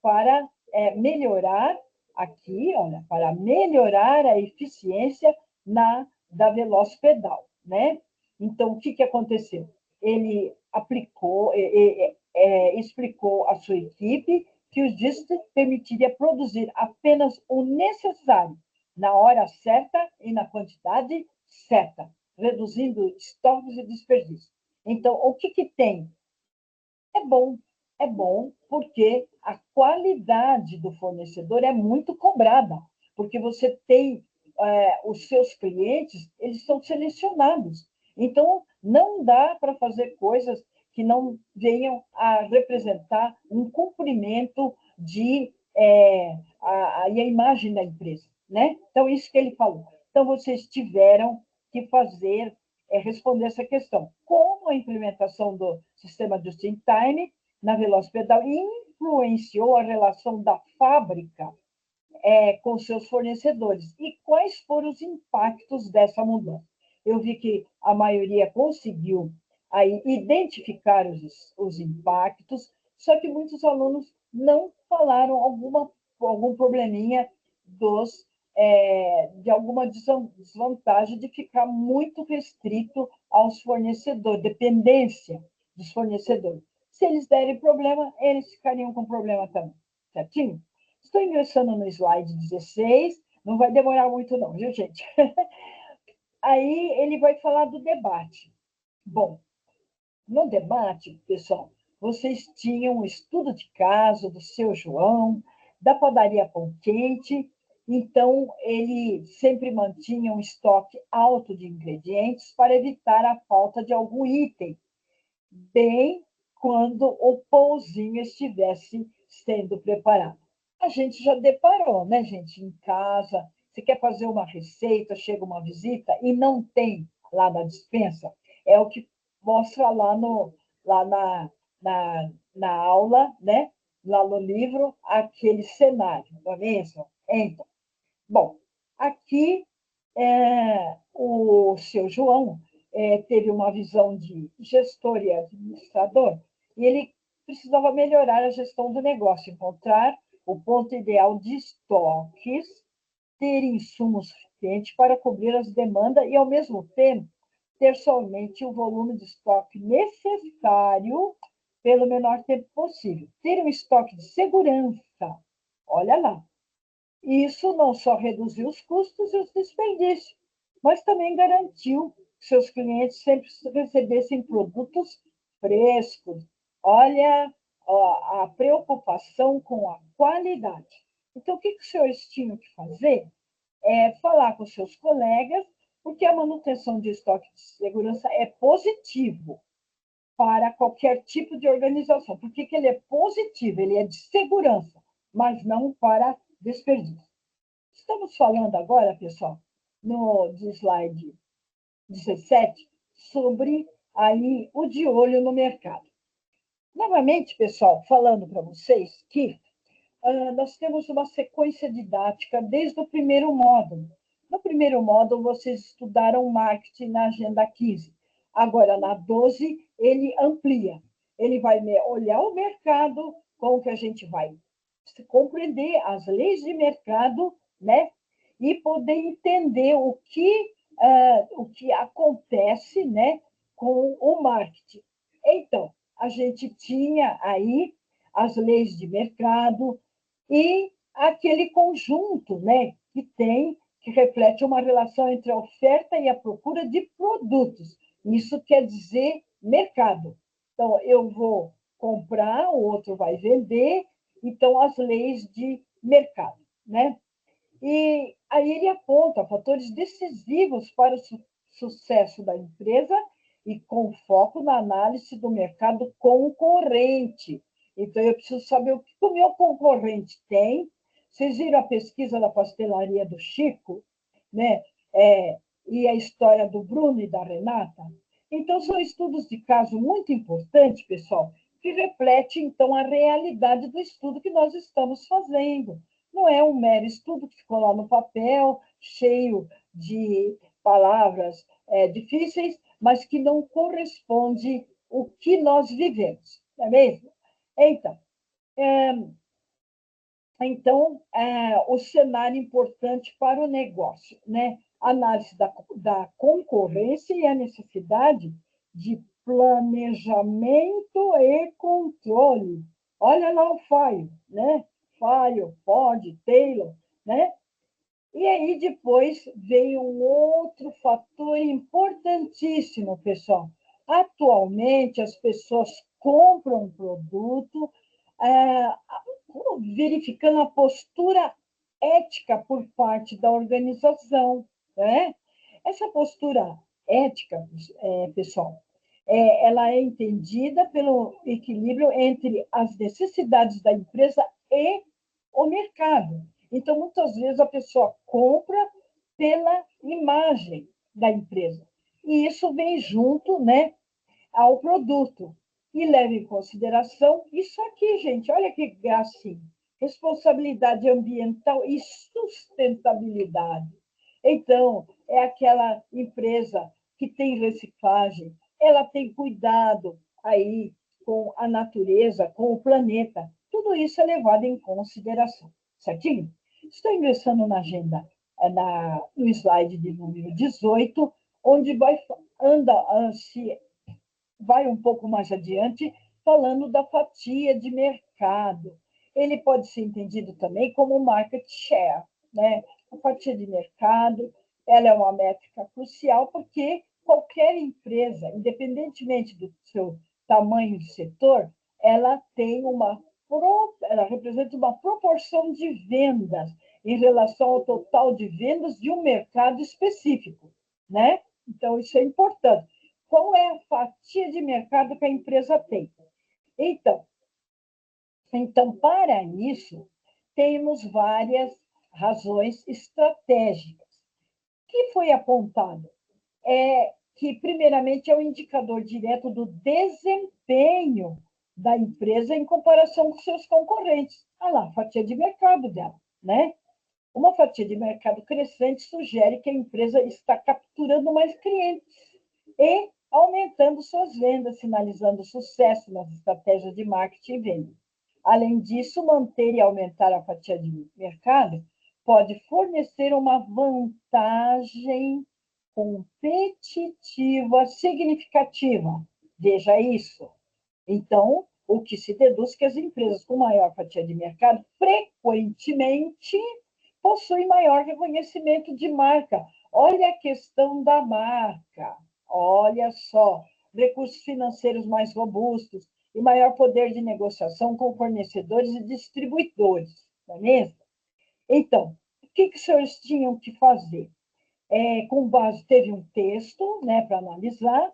Para melhorar aqui, olha, para melhorar a eficiência da Veloz Pedal, né? Então, o que aconteceu? Ele aplicou, explicou à sua equipe que o DIST permitiria produzir apenas o necessário, na hora certa e na quantidade certa, reduzindo estoques e desperdício. Então, o que tem? É bom porque a qualidade do fornecedor é muito cobrada, porque você tem os seus clientes, eles são selecionados. Então, não dá para fazer coisas que não venham a representar um cumprimento a imagem da empresa, né? Então, isso que ele falou. Então, vocês tiveram que responder essa questão. Como a implementação do sistema Just in Time na Veloz Pedal influenciou a relação da fábrica com seus fornecedores e quais foram os impactos dessa mudança. Eu vi que a maioria conseguiu aí identificar os impactos, só que muitos alunos não falaram algum probleminha de alguma desvantagem de ficar muito restrito aos fornecedores, dependência dos fornecedores. Se eles derem problema, eles ficariam com problema também, certinho? Estou ingressando no slide 16, não vai demorar muito não, viu, gente? Aí ele vai falar do debate. Bom, no debate, pessoal, vocês tinham um estudo de caso do seu João, da padaria Pão Quente, então ele sempre mantinha um estoque alto de ingredientes para evitar a falta de algum item, bem quando o pãozinho estivesse sendo preparado. A gente já deparou, né, gente, em casa, você quer fazer uma receita, chega uma visita e não tem lá na despensa, é o que mostra lá na aula, né, lá no livro, aquele cenário, não é mesmo? Então, bom, aqui o seu João teve uma visão de gestor e administrador, e ele precisava melhorar a gestão do negócio, encontrar o ponto ideal de estoques, ter insumos suficientes para cobrir as demandas e, ao mesmo tempo, ter somente o volume de estoque necessário pelo menor tempo possível. Ter um estoque de segurança, olha lá. Isso não só reduziu os custos e os desperdícios, mas também garantiu que seus clientes sempre recebessem produtos frescos. Olha a preocupação com a qualidade. Então, o que os senhores tinham que fazer? Falar com seus colegas, porque a manutenção de estoque de segurança é positivo para qualquer tipo de organização. Por que ele é positivo? Ele é de segurança, mas não para desperdício. Estamos falando agora, pessoal, no slide 17, sobre aí o de olho no mercado. Novamente, pessoal, falando para vocês que nós temos uma sequência didática desde o primeiro módulo. No primeiro módulo, vocês estudaram marketing na Agenda 15. Agora, na 12, ele amplia. Ele vai olhar o mercado, como que a gente vai compreender as leis de mercado, né? E poder entender o que acontece, né, com o marketing. Então, a gente tinha aí as leis de mercado e aquele conjunto, né, que reflete uma relação entre a oferta e a procura de produtos. Isso quer dizer mercado. Então, eu vou comprar, o outro vai vender, então, as leis de mercado, né? E aí ele aponta fatores decisivos para o sucesso da empresa e com foco na análise do mercado concorrente. Então, eu preciso saber o que o meu concorrente tem. Vocês viram a pesquisa da pastelaria do Chico, né? E a história do Bruno e da Renata? Então, são estudos de caso muito importantes, pessoal, que reflete, então, a realidade do estudo que nós estamos fazendo. Não é um mero estudo que ficou lá no papel, cheio de palavras difíceis, mas que não corresponde ao que nós vivemos, não é mesmo? Então, o cenário importante para o negócio, né? Análise da concorrência e a necessidade de planejamento e controle. Olha lá o Faio, né? Faio, Ford, Taylor, né? E aí depois veio um outro fator importantíssimo, pessoal. Atualmente, as pessoas compram um produto verificando a postura ética por parte da organização, né? Essa postura ética, pessoal, ela é entendida pelo equilíbrio entre as necessidades da empresa e o mercado. Então, muitas vezes, a pessoa compra pela imagem da empresa. E isso vem junto, né, ao produto. E leva em consideração isso aqui, gente. Olha que gracinha. Responsabilidade ambiental e sustentabilidade. Então, é aquela empresa que tem reciclagem, ela tem cuidado aí com a natureza, com o planeta. Tudo isso é levado em consideração, certinho? Estou ingressando na agenda, no slide de número 18, onde vai um pouco mais adiante, falando da fatia de mercado. Ele pode ser entendido também como market share, né? A fatia de mercado, ela é uma métrica crucial porque qualquer empresa, independentemente do seu tamanho de setor, ela representa uma proporção de vendas em relação ao total de vendas de um mercado específico, né? Então, isso é importante. Qual é a fatia de mercado que a empresa tem? Então, para isso, temos várias razões estratégicas. O que foi apontado? Que, primeiramente, é o indicador direto do desempenho da empresa em comparação com seus concorrentes. Olha lá, a fatia de mercado dela, né? Uma fatia de mercado crescente sugere que a empresa está capturando mais clientes e aumentando suas vendas, sinalizando sucesso nas estratégias de marketing e venda. Além disso, manter e aumentar a fatia de mercado pode fornecer uma vantagem competitiva significativa. Veja isso. Então, o que se deduz que as empresas com maior fatia de mercado frequentemente possuem maior reconhecimento de marca. Olha a questão da marca. Olha só, recursos financeiros mais robustos e maior poder de negociação com fornecedores e distribuidores, não é mesmo? Então, o que os senhores tinham que fazer? Com base, teve um texto, né, para analisar,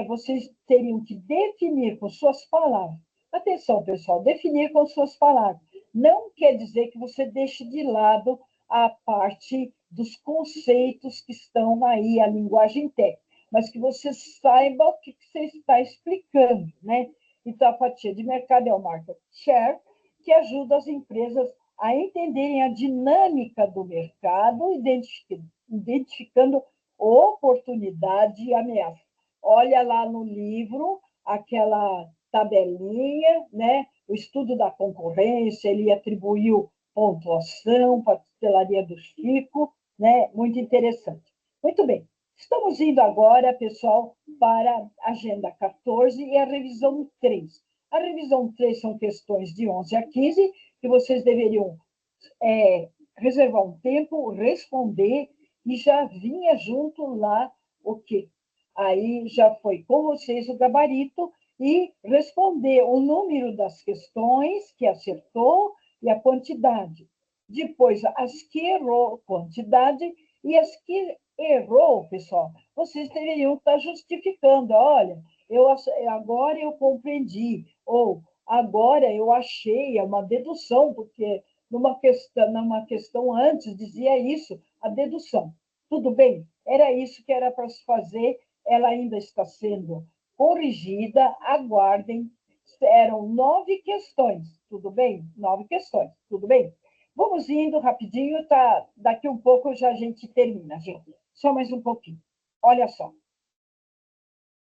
vocês teriam que definir com suas palavras. Atenção, pessoal, definir com suas palavras. Não quer dizer que você deixe de lado a parte dos conceitos que estão aí, a linguagem técnica, mas que você saiba o que você está explicando, né? Então, a fatia de mercado é o market share, que ajuda as empresas a entenderem a dinâmica do mercado, identificando oportunidade e ameaça. Olha lá no livro aquela tabelinha, né? O estudo da concorrência, ele atribuiu pontuação para a pastelaria do Chico, né? Muito interessante. Muito bem. Estamos indo agora, pessoal, para a agenda 14 e a revisão 3. A revisão 3 são questões de 11 a 15, que vocês deveriam reservar um tempo, responder, e já vinha junto lá o quê? Aí já foi com vocês o gabarito e responder o número das questões que acertou e a quantidade. Depois, as que errou quantidade e as que errou, pessoal, vocês deveriam estar justificando. Olha, agora eu compreendi, ou agora eu achei, é uma dedução, porque numa questão antes dizia isso, a dedução. Tudo bem, era isso que era para se fazer, ela ainda está sendo corrigida, aguardem. Eram 9 questões, tudo bem? 9 questões, tudo bem? Vamos indo rapidinho, tá? Daqui um pouco já a gente termina, gente. Só mais um pouquinho. Olha só.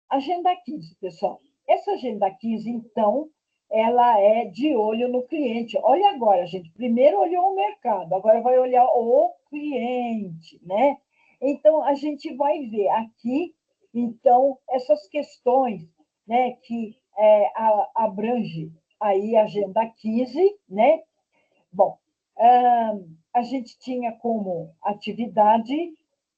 Agenda 15, pessoal. Essa agenda 15, então, ela é de olho no cliente. Olha agora, gente. Primeiro olhou o mercado, agora vai olhar o cliente, né? Então, a gente vai ver aqui, então, essas questões, né, que abrange aí a agenda 15, né? Bom, a gente tinha como atividade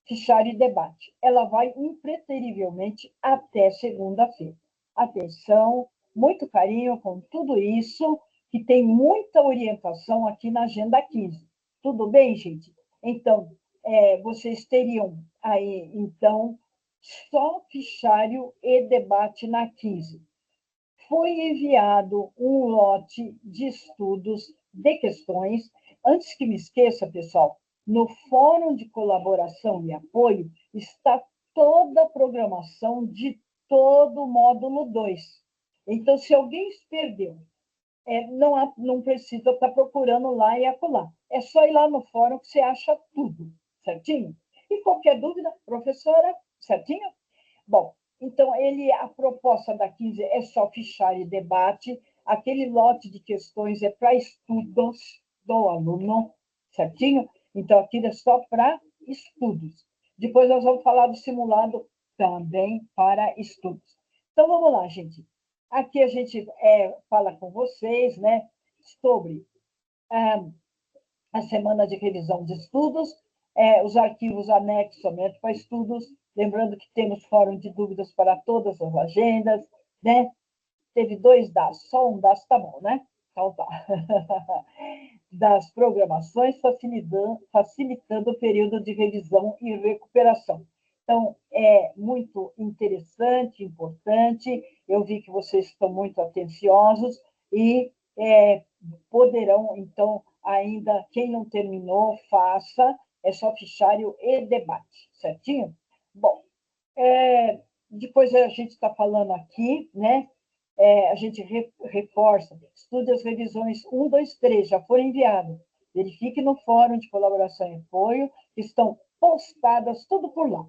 fichário e debate. Ela vai impreterivelmente até segunda-feira. Atenção, muito carinho com tudo isso, que tem muita orientação aqui na Agenda 15. Tudo bem, gente? Então, vocês teriam aí, então, só fichário e debate na 15. Foi enviado um lote de estudos de questões. Antes que me esqueça, pessoal, no Fórum de Colaboração e Apoio está toda a programação de todo o módulo 2. Então, se alguém perdeu, não precisa estar procurando lá e acolá. É só ir lá no fórum que você acha tudo, certinho? E qualquer dúvida, professora, certinho? Bom, então, a proposta da 15 é só fichário e debate. Aquele lote de questões é para estudos do aluno, certinho? Então, aquilo é só para estudos. Depois nós vamos falar do simulado também para estudos. Então, vamos lá, gente. Aqui a gente fala com vocês, né, sobre a semana de revisão de estudos, os arquivos anexos somente para estudos, lembrando que temos fórum de dúvidas para todas as agendas, né? Teve 2 DAS, só um DAS tá bom, né? Então tá. Das programações, facilitando o período de revisão e recuperação. Então, é muito interessante, importante. Eu vi que vocês estão muito atenciosos e poderão, então, ainda, quem não terminou, faça, é só fichário e debate, certinho? Bom, depois a gente está falando aqui, né? A gente reforça, estude as revisões 1, 2, 3, já foram enviadas. Verifique no Fórum de Colaboração e Apoio, estão postadas tudo por lá.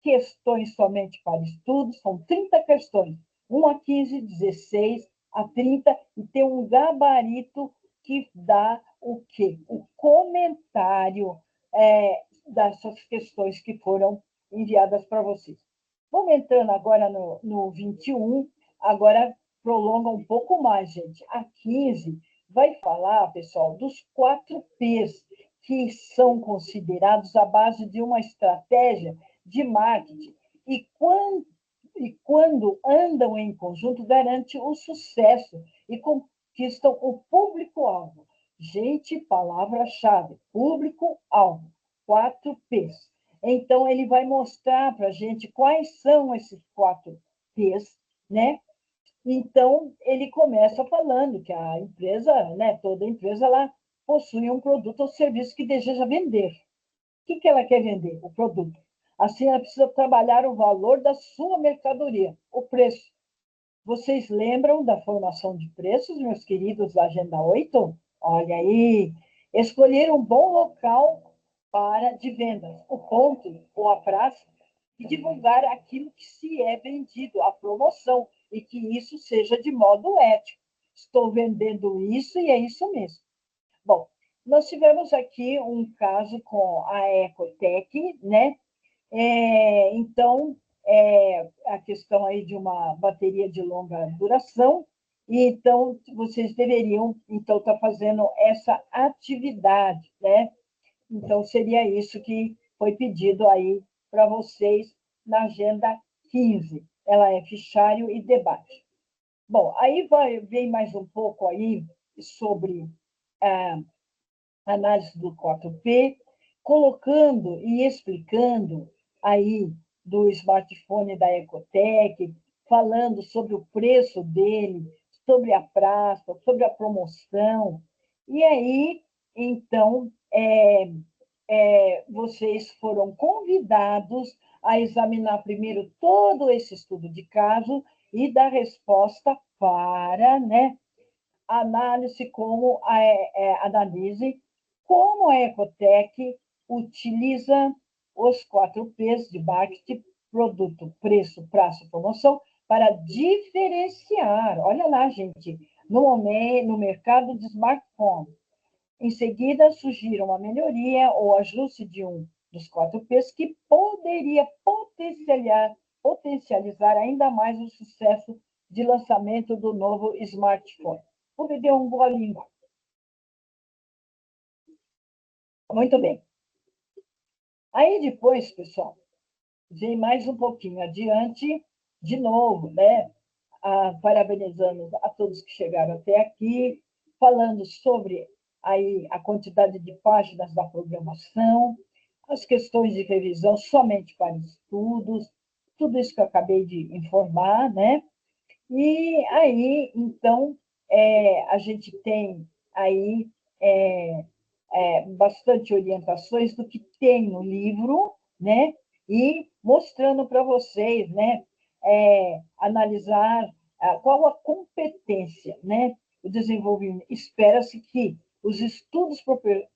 Questões somente para estudos, são 30 questões, 1 a 15, 16 a 30, e tem um gabarito que dá o quê? O comentário dessas questões que foram enviadas para vocês. Vamos entrando agora no 21, agora prolonga um pouco mais, gente. A 15 vai falar, pessoal, dos 4 P's, que são considerados a base de uma estratégia de marketing. E quando andam em conjunto, garante o sucesso e conquistam o público-alvo. Gente, palavra-chave, público-alvo, 4 P's. Então, ele vai mostrar para a gente quais são esses 4 P's, né? Então, ele começa falando que a empresa, né, toda empresa, ela possui um produto ou serviço que deseja vender. O que ela quer vender? O produto. Assim, ela precisa trabalhar o valor da sua mercadoria, o preço. Vocês lembram da formação de preços, meus queridos, da Agenda 8? Olha aí, escolher um bom local de vendas, o ponto ou a praça, e divulgar aquilo que se é vendido, a promoção, e que isso seja de modo ético. Estou vendendo isso e é isso mesmo. Bom, nós tivemos aqui um caso com a Ecotec, né? Então, a questão aí de uma bateria de longa duração, e então vocês deveriam então estar fazendo essa atividade, né? Então seria isso que foi pedido aí para vocês na agenda 15. Ela é fichário e debate. Bom, aí vem mais um pouco aí sobre a análise do 4P, colocando e explicando aí do smartphone da Ecotec, falando sobre o preço dele, sobre a praça, sobre a promoção. E aí, então, vocês foram convidados a examinar primeiro todo esse estudo de caso e dar resposta para, né, analise como analise como a Ecotec utiliza os 4Ps de marketing, produto, preço, prazo, promoção, para diferenciar, olha lá, gente, no mercado de smartphone. Em seguida, sugira uma melhoria ou ajuste de um dos 4Ps que poderia potencializar ainda mais o sucesso de lançamento do novo smartphone. Vou beber um golinho. Muito bem. Aí depois, pessoal, vem mais um pouquinho adiante, de novo, né? Parabenizando a todos que chegaram até aqui, falando sobre aí a quantidade de páginas da programação, as questões de revisão somente para estudos, tudo isso que eu acabei de informar, né? E aí, então, a gente tem aí bastante orientações do que tem no livro, né? E mostrando para vocês, né? Analisar qual a competência, né? O desenvolvimento. Espera-se que os estudos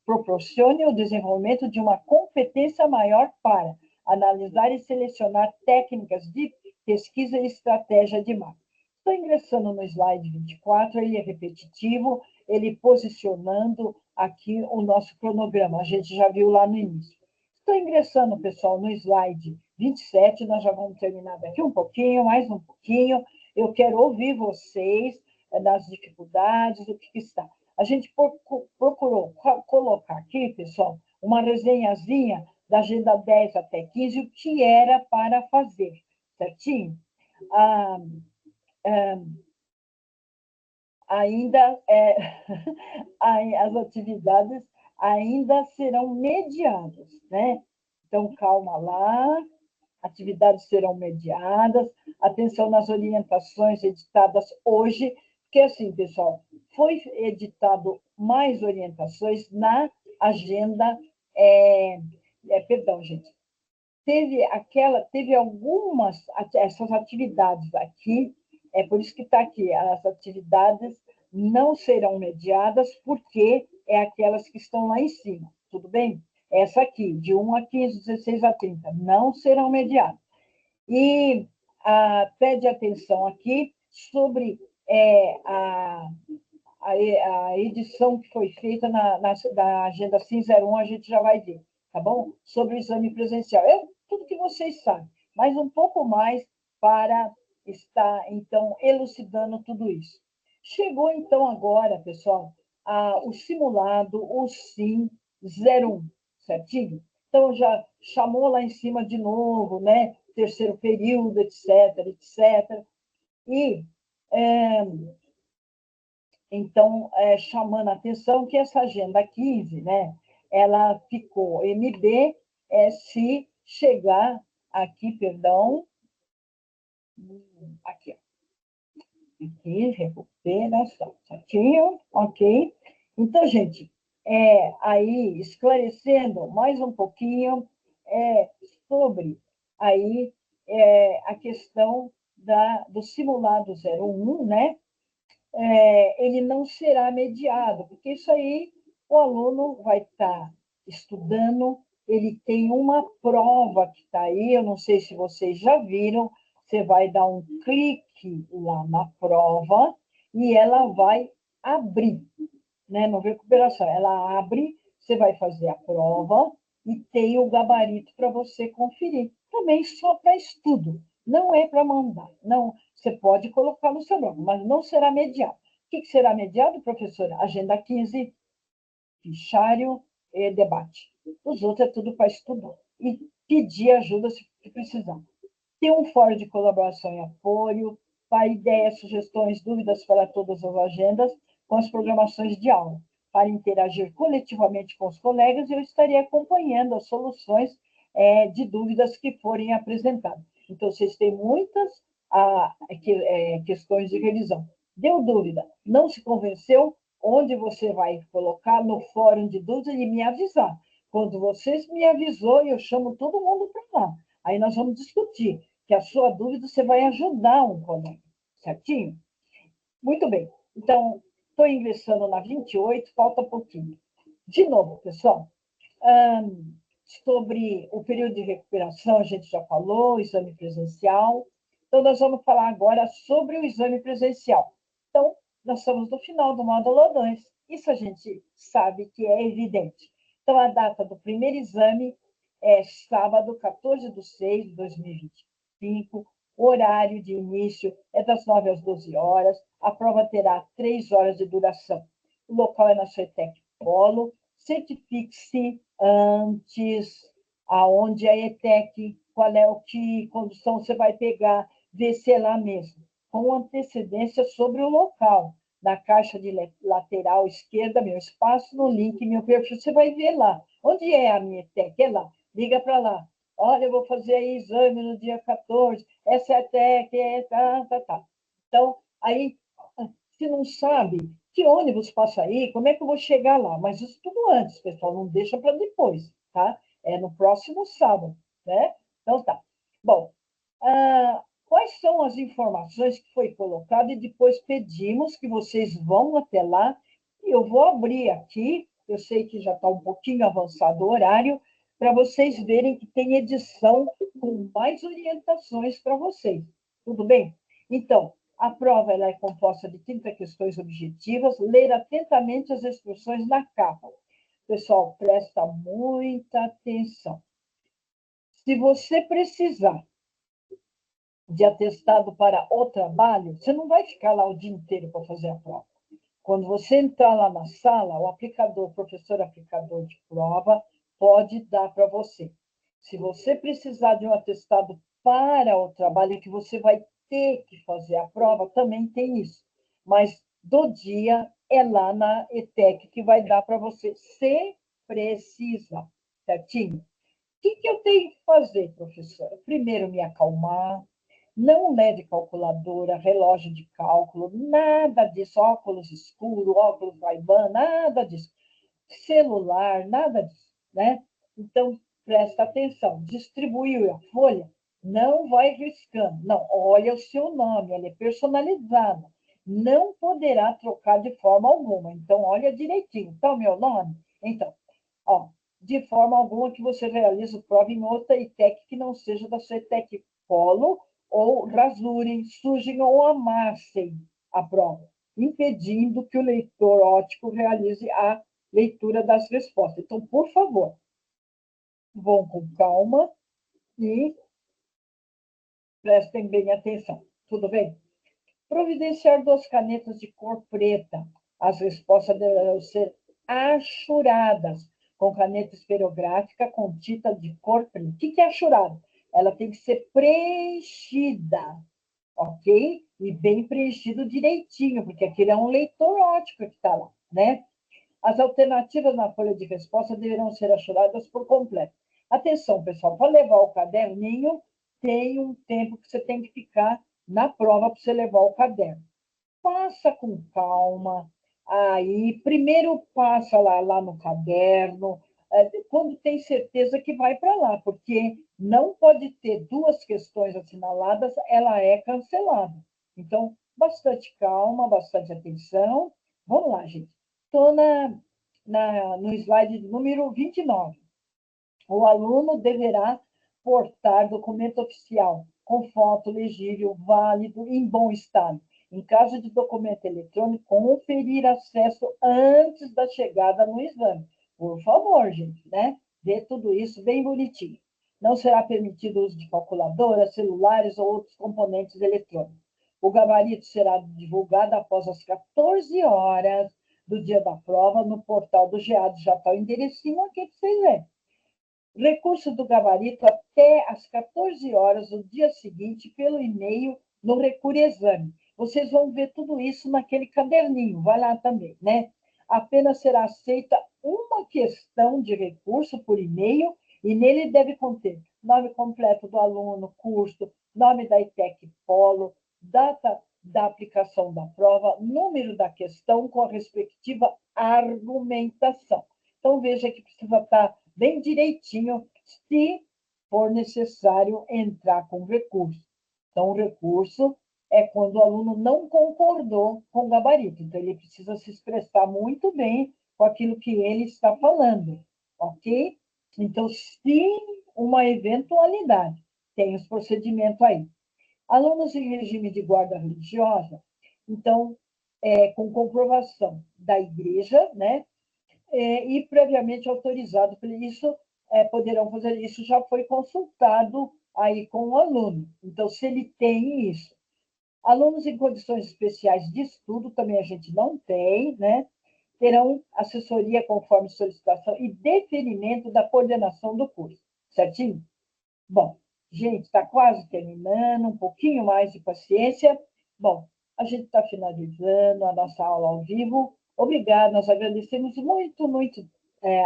proporcionem o desenvolvimento de uma competência maior para analisar e selecionar técnicas de pesquisa e estratégia de marketing. Estou ingressando no slide 24, ele é repetitivo, ele posicionando aqui o nosso cronograma. A gente já viu lá no início. Estou ingressando, pessoal, no slide 27, nós já vamos terminar daqui um pouquinho, mais um pouquinho. Eu quero ouvir vocês nas dificuldades, o que está. A gente procurou colocar aqui, pessoal, uma resenhazinha da agenda 10 até 15, o que era para fazer, certinho? Ainda as atividades ainda serão mediadas, né? Então, calma lá, atividades serão mediadas, atenção nas orientações editadas hoje, porque assim, pessoal, foi editado mais orientações na agenda, perdão, gente, teve algumas, essas atividades aqui, é por isso que está aqui, as atividades não serão mediadas, porque é aquelas que estão lá em cima, tudo bem? Essa aqui, de 1 a 15, 16 a 30, não serão mediadas. E pede atenção aqui sobre a edição que foi feita na Agenda SIM 01, a gente já vai ver, tá bom? Sobre o exame presencial. É tudo que vocês sabem, mas um pouco mais para estar, então, elucidando tudo isso. Chegou, então, agora, pessoal, o simulado, o SIM 01, certinho? Então, já chamou lá em cima de novo, né? Terceiro período, etc, etc. E então, chamando a atenção que essa agenda 15, né, ela ficou MB, se chegar aqui, perdão, aqui, recuperação, certinho? Ok? Então, gente, aí, esclarecendo mais um pouquinho sobre aí a questão do simulado 01, né? Ele não será mediado, porque isso aí o aluno vai estar estudando, ele tem uma prova que está aí, eu não sei se vocês já viram, você vai dar um clique lá na prova e ela vai abrir, né, no recuperação, ela abre, você vai fazer a prova e tem o gabarito para você conferir. Também só para estudo, não é para mandar, não. Você pode colocar no seu nome, mas não será mediado. O que será mediado, professora? Agenda 15, fichário e debate. Os outros é tudo para estudar. E pedir ajuda se precisar. Tem um fórum de colaboração e apoio, para ideias, sugestões, dúvidas para todas as agendas, com as programações de aula. Para interagir coletivamente com os colegas, eu estarei acompanhando as soluções de dúvidas que forem apresentadas. Então, vocês têm muitas questões de revisão. Deu dúvida, não se convenceu, onde você vai colocar no fórum de dúvidas e me avisar. Quando vocês me avisou, eu chamo todo mundo para lá. Aí nós vamos discutir, que a sua dúvida você vai ajudar um colega, certinho? Muito bem. Então, estou ingressando na 28, falta pouquinho. De novo, pessoal, sobre o período de recuperação, a gente já falou, exame presencial. Então, nós vamos falar agora sobre o exame presencial. Então, nós estamos no final do módulo 2. Isso a gente sabe que é evidente. Então, a data do primeiro exame é sábado, 14/6/2025. O horário de início é das 9 às 12 horas. A prova terá 3 horas de duração. O local é na CETEC Polo. Certifique-se antes aonde é a ETEC, qual é o que condução você vai pegar, ver se é lá mesmo. Com antecedência sobre o local. Na caixa de lateral esquerda, meu espaço, no link, meu perfil, você vai ver lá. Onde é a minha ETEC? É lá. Liga para lá. Olha, eu vou fazer aí exame no dia 14. Essa é a ETEC, tá. Então, aí, se não sabe, que ônibus passa aí, como é que eu vou chegar lá? Mas isso tudo antes, pessoal, não deixa para depois, tá? É no próximo sábado, né? Então, tá. Bom, quais são as informações que foi colocado e depois pedimos que vocês vão até lá e eu vou abrir aqui, eu sei que já está um pouquinho avançado o horário, para vocês verem que tem edição com mais orientações para vocês. Tudo bem? Então, a prova ela é composta de 30 questões objetivas. Ler atentamente as instruções na capa. Pessoal, presta muita atenção. Se você precisar de atestado para o trabalho, você não vai ficar lá o dia inteiro para fazer a prova. Quando você entrar lá na sala, o professor aplicador de prova, pode dar para você. Se você precisar de um atestado para o trabalho, que você vai ter que fazer a prova, também tem isso. Mas do dia é lá na ETEC que vai dar para você, se precisa, certinho? O que eu tenho que fazer, professora? Primeiro, me acalmar, não leve calculadora, relógio de cálculo, nada disso, óculos escuro, óculos Ray-Ban, nada disso. Celular, nada disso, né? Então, presta atenção. Distribuiu a folha, não vai riscando. Não, olha o seu nome, ela é personalizada. Não poderá trocar de forma alguma. Então, olha direitinho. Tá o meu nome? Então, ó, de forma alguma que você realize a prova em outra ETEC que não seja da sua ETEC Polo, ou rasurem, sujem ou amassem a prova, impedindo que o leitor óptico realize a leitura das respostas. Então, por favor, vão com calma e prestem bem atenção. Tudo bem? Providenciar 2 canetas de cor preta. As respostas deverão ser achuradas com caneta esferográfica com tinta de cor preta. O que é achurada? Ela tem que ser preenchida, ok? E bem preenchido direitinho, porque aquele é um leitor óptico que está lá, né? As alternativas na folha de resposta deverão ser achuradas por completo. Atenção, pessoal, para levar o caderninho, tem um tempo que você tem que ficar na prova para você levar o caderno. Faça com calma. Aí, primeiro passa lá no caderno, quando tem certeza que vai para lá, porque não pode ter 2 questões assinaladas, ela é cancelada. Então, bastante calma, bastante atenção. Vamos lá, gente. Estou no slide número 29. O aluno deverá portar documento oficial, com foto legível, válido e em bom estado. Em caso de documento eletrônico, conferir acesso antes da chegada no exame. Por favor, gente, né? Vê tudo isso bem bonitinho. Não será permitido o uso de calculadoras, celulares ou outros componentes eletrônicos. O gabarito será divulgado após as 14 horas do dia da prova no portal do GEAD. Já está o enderecinho aqui para vocês verem. Recurso do gabarito até às 14 horas do dia seguinte pelo e-mail no Recure Exame. Vocês vão ver tudo isso naquele caderninho, vai lá também, né? Apenas será aceita uma questão de recurso por e-mail E nele deve conter nome completo do aluno, curso, nome da ITEC Polo, data da aplicação da prova, número da questão com a respectiva argumentação. Então, veja que precisa estar bem direitinho se for necessário entrar com recurso. Então, o recurso é quando o aluno não concordou com o gabarito. Então, ele precisa se expressar muito bem com aquilo que ele está falando, ok? Então, se uma eventualidade, tem os procedimentos aí. Alunos em regime de guarda religiosa, então, com comprovação da igreja, né? E previamente autorizado por isso, poderão fazer isso, já foi consultado aí com o aluno. Então, se ele tem isso. Alunos em condições especiais de estudo, também a gente não tem, né? Terão assessoria conforme solicitação e deferimento da coordenação do curso, certinho? Bom, gente, está quase terminando, um pouquinho mais de paciência. Bom, a gente está finalizando a nossa aula ao vivo. Obrigada, nós agradecemos muito, muito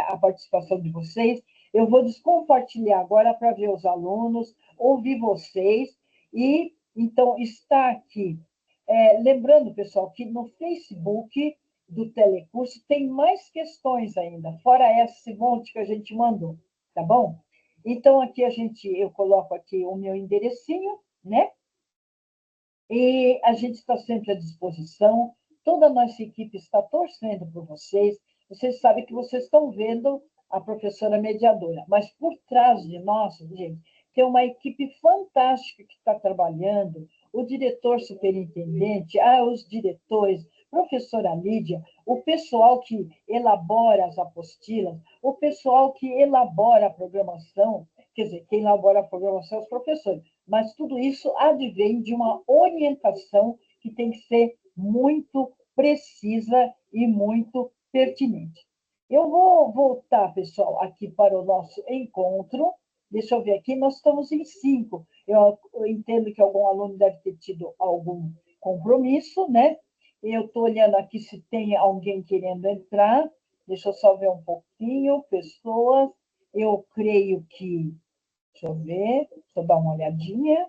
a participação de vocês. Eu vou descompartilhar agora para ver os alunos, ouvir vocês. E, então, está aqui. Lembrando, pessoal, que no Facebook do Telecurso tem mais questões ainda, fora esse monte que a gente mandou, tá bom? Então, aqui eu coloco aqui o meu enderecinho, né? E a gente está sempre à disposição. Toda a nossa equipe está torcendo por vocês. Vocês sabem que vocês estão vendo a professora mediadora, mas por trás de nós, gente, tem uma equipe fantástica que está trabalhando, o diretor superintendente, os diretores, professora Lídia, o pessoal que elabora as apostilas, o pessoal que elabora a programação, quer dizer, quem elabora a programação é os professores, mas tudo isso advém de uma orientação que tem que ser muito precisa e muito pertinente. Eu vou voltar, pessoal, aqui para o nosso encontro. Deixa eu ver aqui, nós estamos em 5. Eu entendo que algum aluno deve ter tido algum compromisso, né? Eu estou olhando aqui se tem alguém querendo entrar. Deixa eu só ver um pouquinho, pessoas. Eu creio que... Deixa eu ver, deixa eu dar uma olhadinha.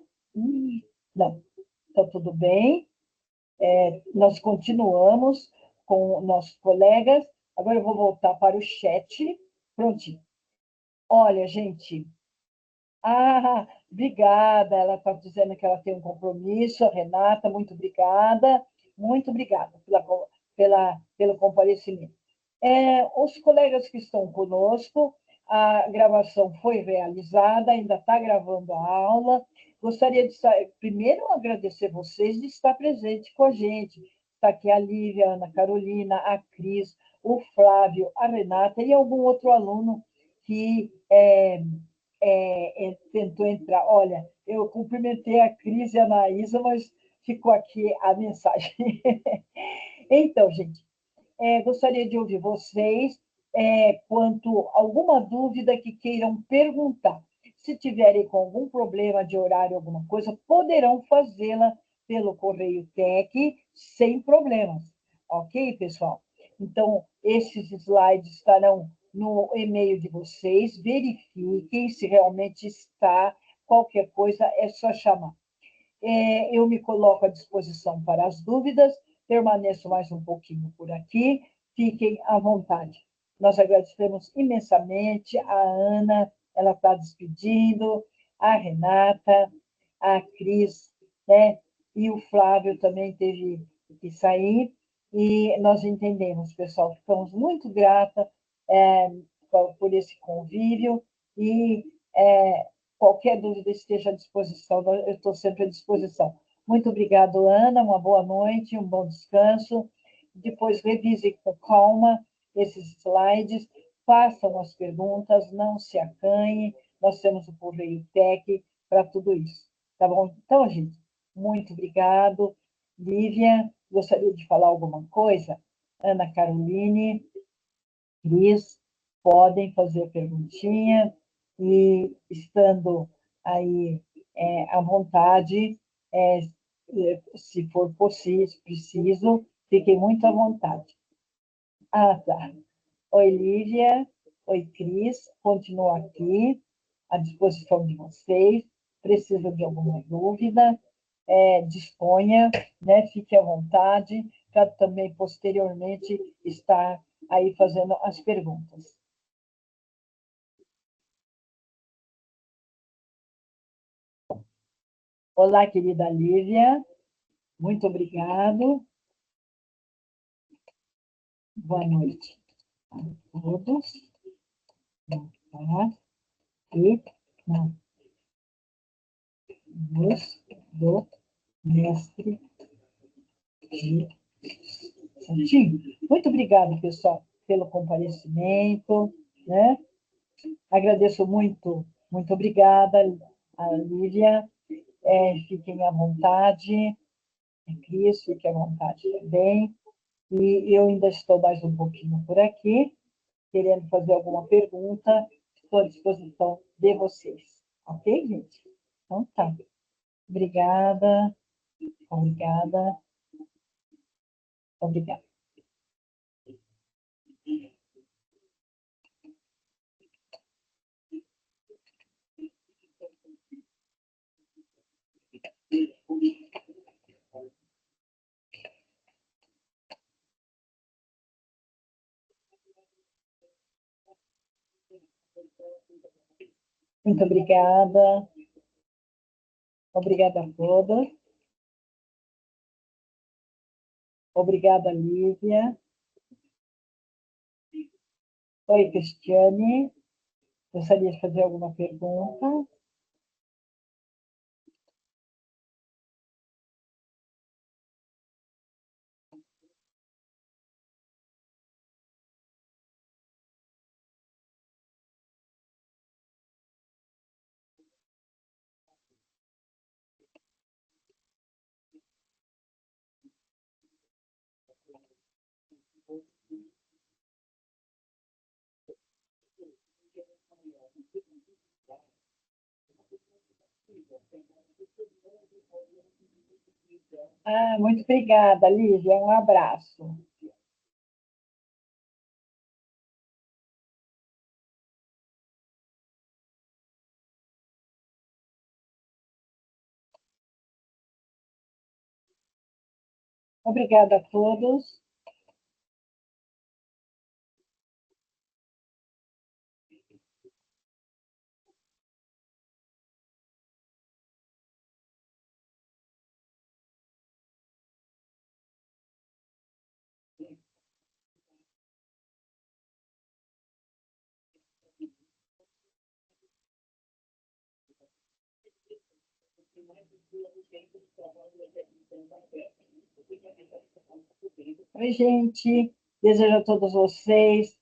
Não, está tudo bem. Nós continuamos com nossos colegas. Agora eu vou voltar para o chat. Prontinho. Olha, gente. Obrigada. Ela está dizendo que ela tem um compromisso. A Renata, muito obrigada. Muito obrigada pelo comparecimento. Os colegas que estão conosco, a gravação foi realizada, ainda está gravando a aula. Gostaria de primeiro agradecer vocês de estar presente com a gente. Está aqui a Lívia, a Ana Carolina, a Cris, o Flávio, a Renata e algum outro aluno que tentou entrar. Olha, eu cumprimentei a Cris e a Anaísa, mas ficou aqui a mensagem. Então, gente, gostaria de ouvir vocês quanto a alguma dúvida que queiram perguntar. Se tiverem com algum problema de horário, alguma coisa, poderão fazê-la pelo Correio Tec sem problemas. Ok, pessoal? Então, esses slides estarão no e-mail de vocês. Verifiquem se realmente está. Qualquer coisa é só chamar. Eu me coloco à disposição para as dúvidas. Permaneço mais um pouquinho por aqui. Fiquem à vontade. Nós agradecemos imensamente a Ana, ela está despedindo, a Renata, a Cris, né? E o Flávio também teve que sair. E nós entendemos, pessoal, ficamos muito grata por esse convívio e qualquer dúvida esteja à disposição, eu estou sempre à disposição. Muito obrigado, Ana, uma boa noite, um bom descanso. Depois revise com calma esses slides, façam as perguntas, não se acanhe, nós temos o Correio Tec para tudo isso, tá bom? Então, gente, muito obrigado. Lívia, gostaria de falar alguma coisa? Ana Caroline, Cris, podem fazer perguntinha e, estando aí à vontade, se for possível, preciso, fiquem muito à vontade. Tá. Oi, Lívia. Oi, Cris, continuo aqui, à disposição de vocês. Precisa de alguma dúvida, disponha, né? Fique à vontade, para também, posteriormente, estar aí fazendo as perguntas. Olá, querida Lívia, muito obrigado. Boa noite a todos. Tá? E na luz do mestre de Santinho. Muito obrigada, pessoal, pelo comparecimento, né? Agradeço muito, muito obrigada, a Lívia. Fiquem à vontade, Cris, fiquem à vontade também. E eu ainda estou mais um pouquinho por aqui, querendo fazer alguma pergunta, estou à disposição de vocês. Ok, gente? Então tá. Obrigada, obrigada, obrigada. Muito obrigada. Obrigada a todas. Obrigada, Lívia. Oi, Cristiane. Gostaria de fazer alguma pergunta? Muito obrigada, Lívia. Um abraço. Obrigada a todos. Oi, gente. Desejo a todos vocês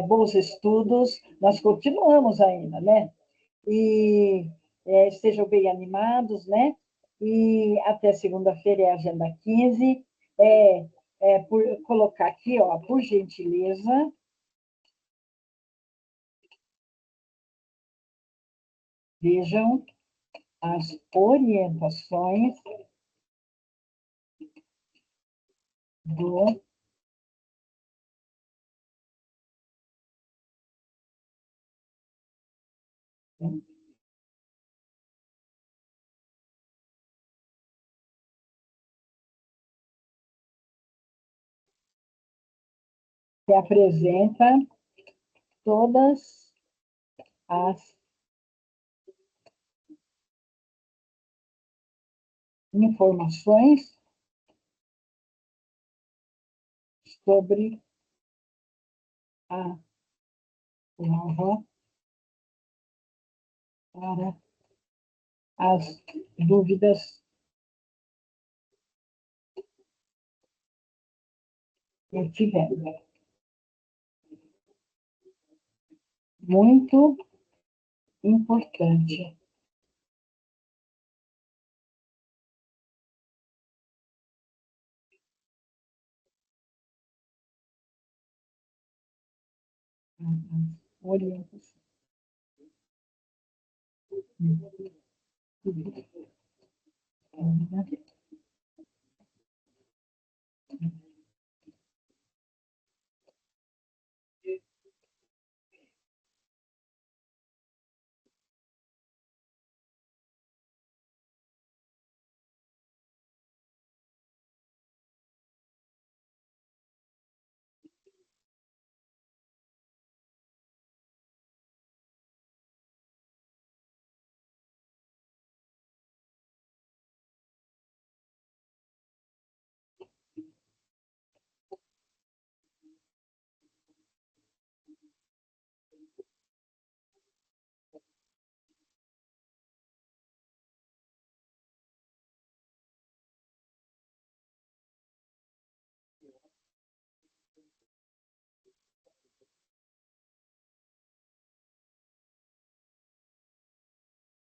bons estudos. Nós continuamos ainda, né? E estejam bem animados, né? E até segunda-feira é a Agenda 15. Por colocar aqui, ó, por gentileza, vejam as orientações do que apresenta todas as informações sobre a prova para as dúvidas que tiverem. Muito importante. Orientação.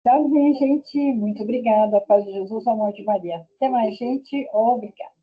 Tchauzinho, gente. Muito obrigada. A paz de Jesus, o amor de Maria. Até mais, gente. Obrigada.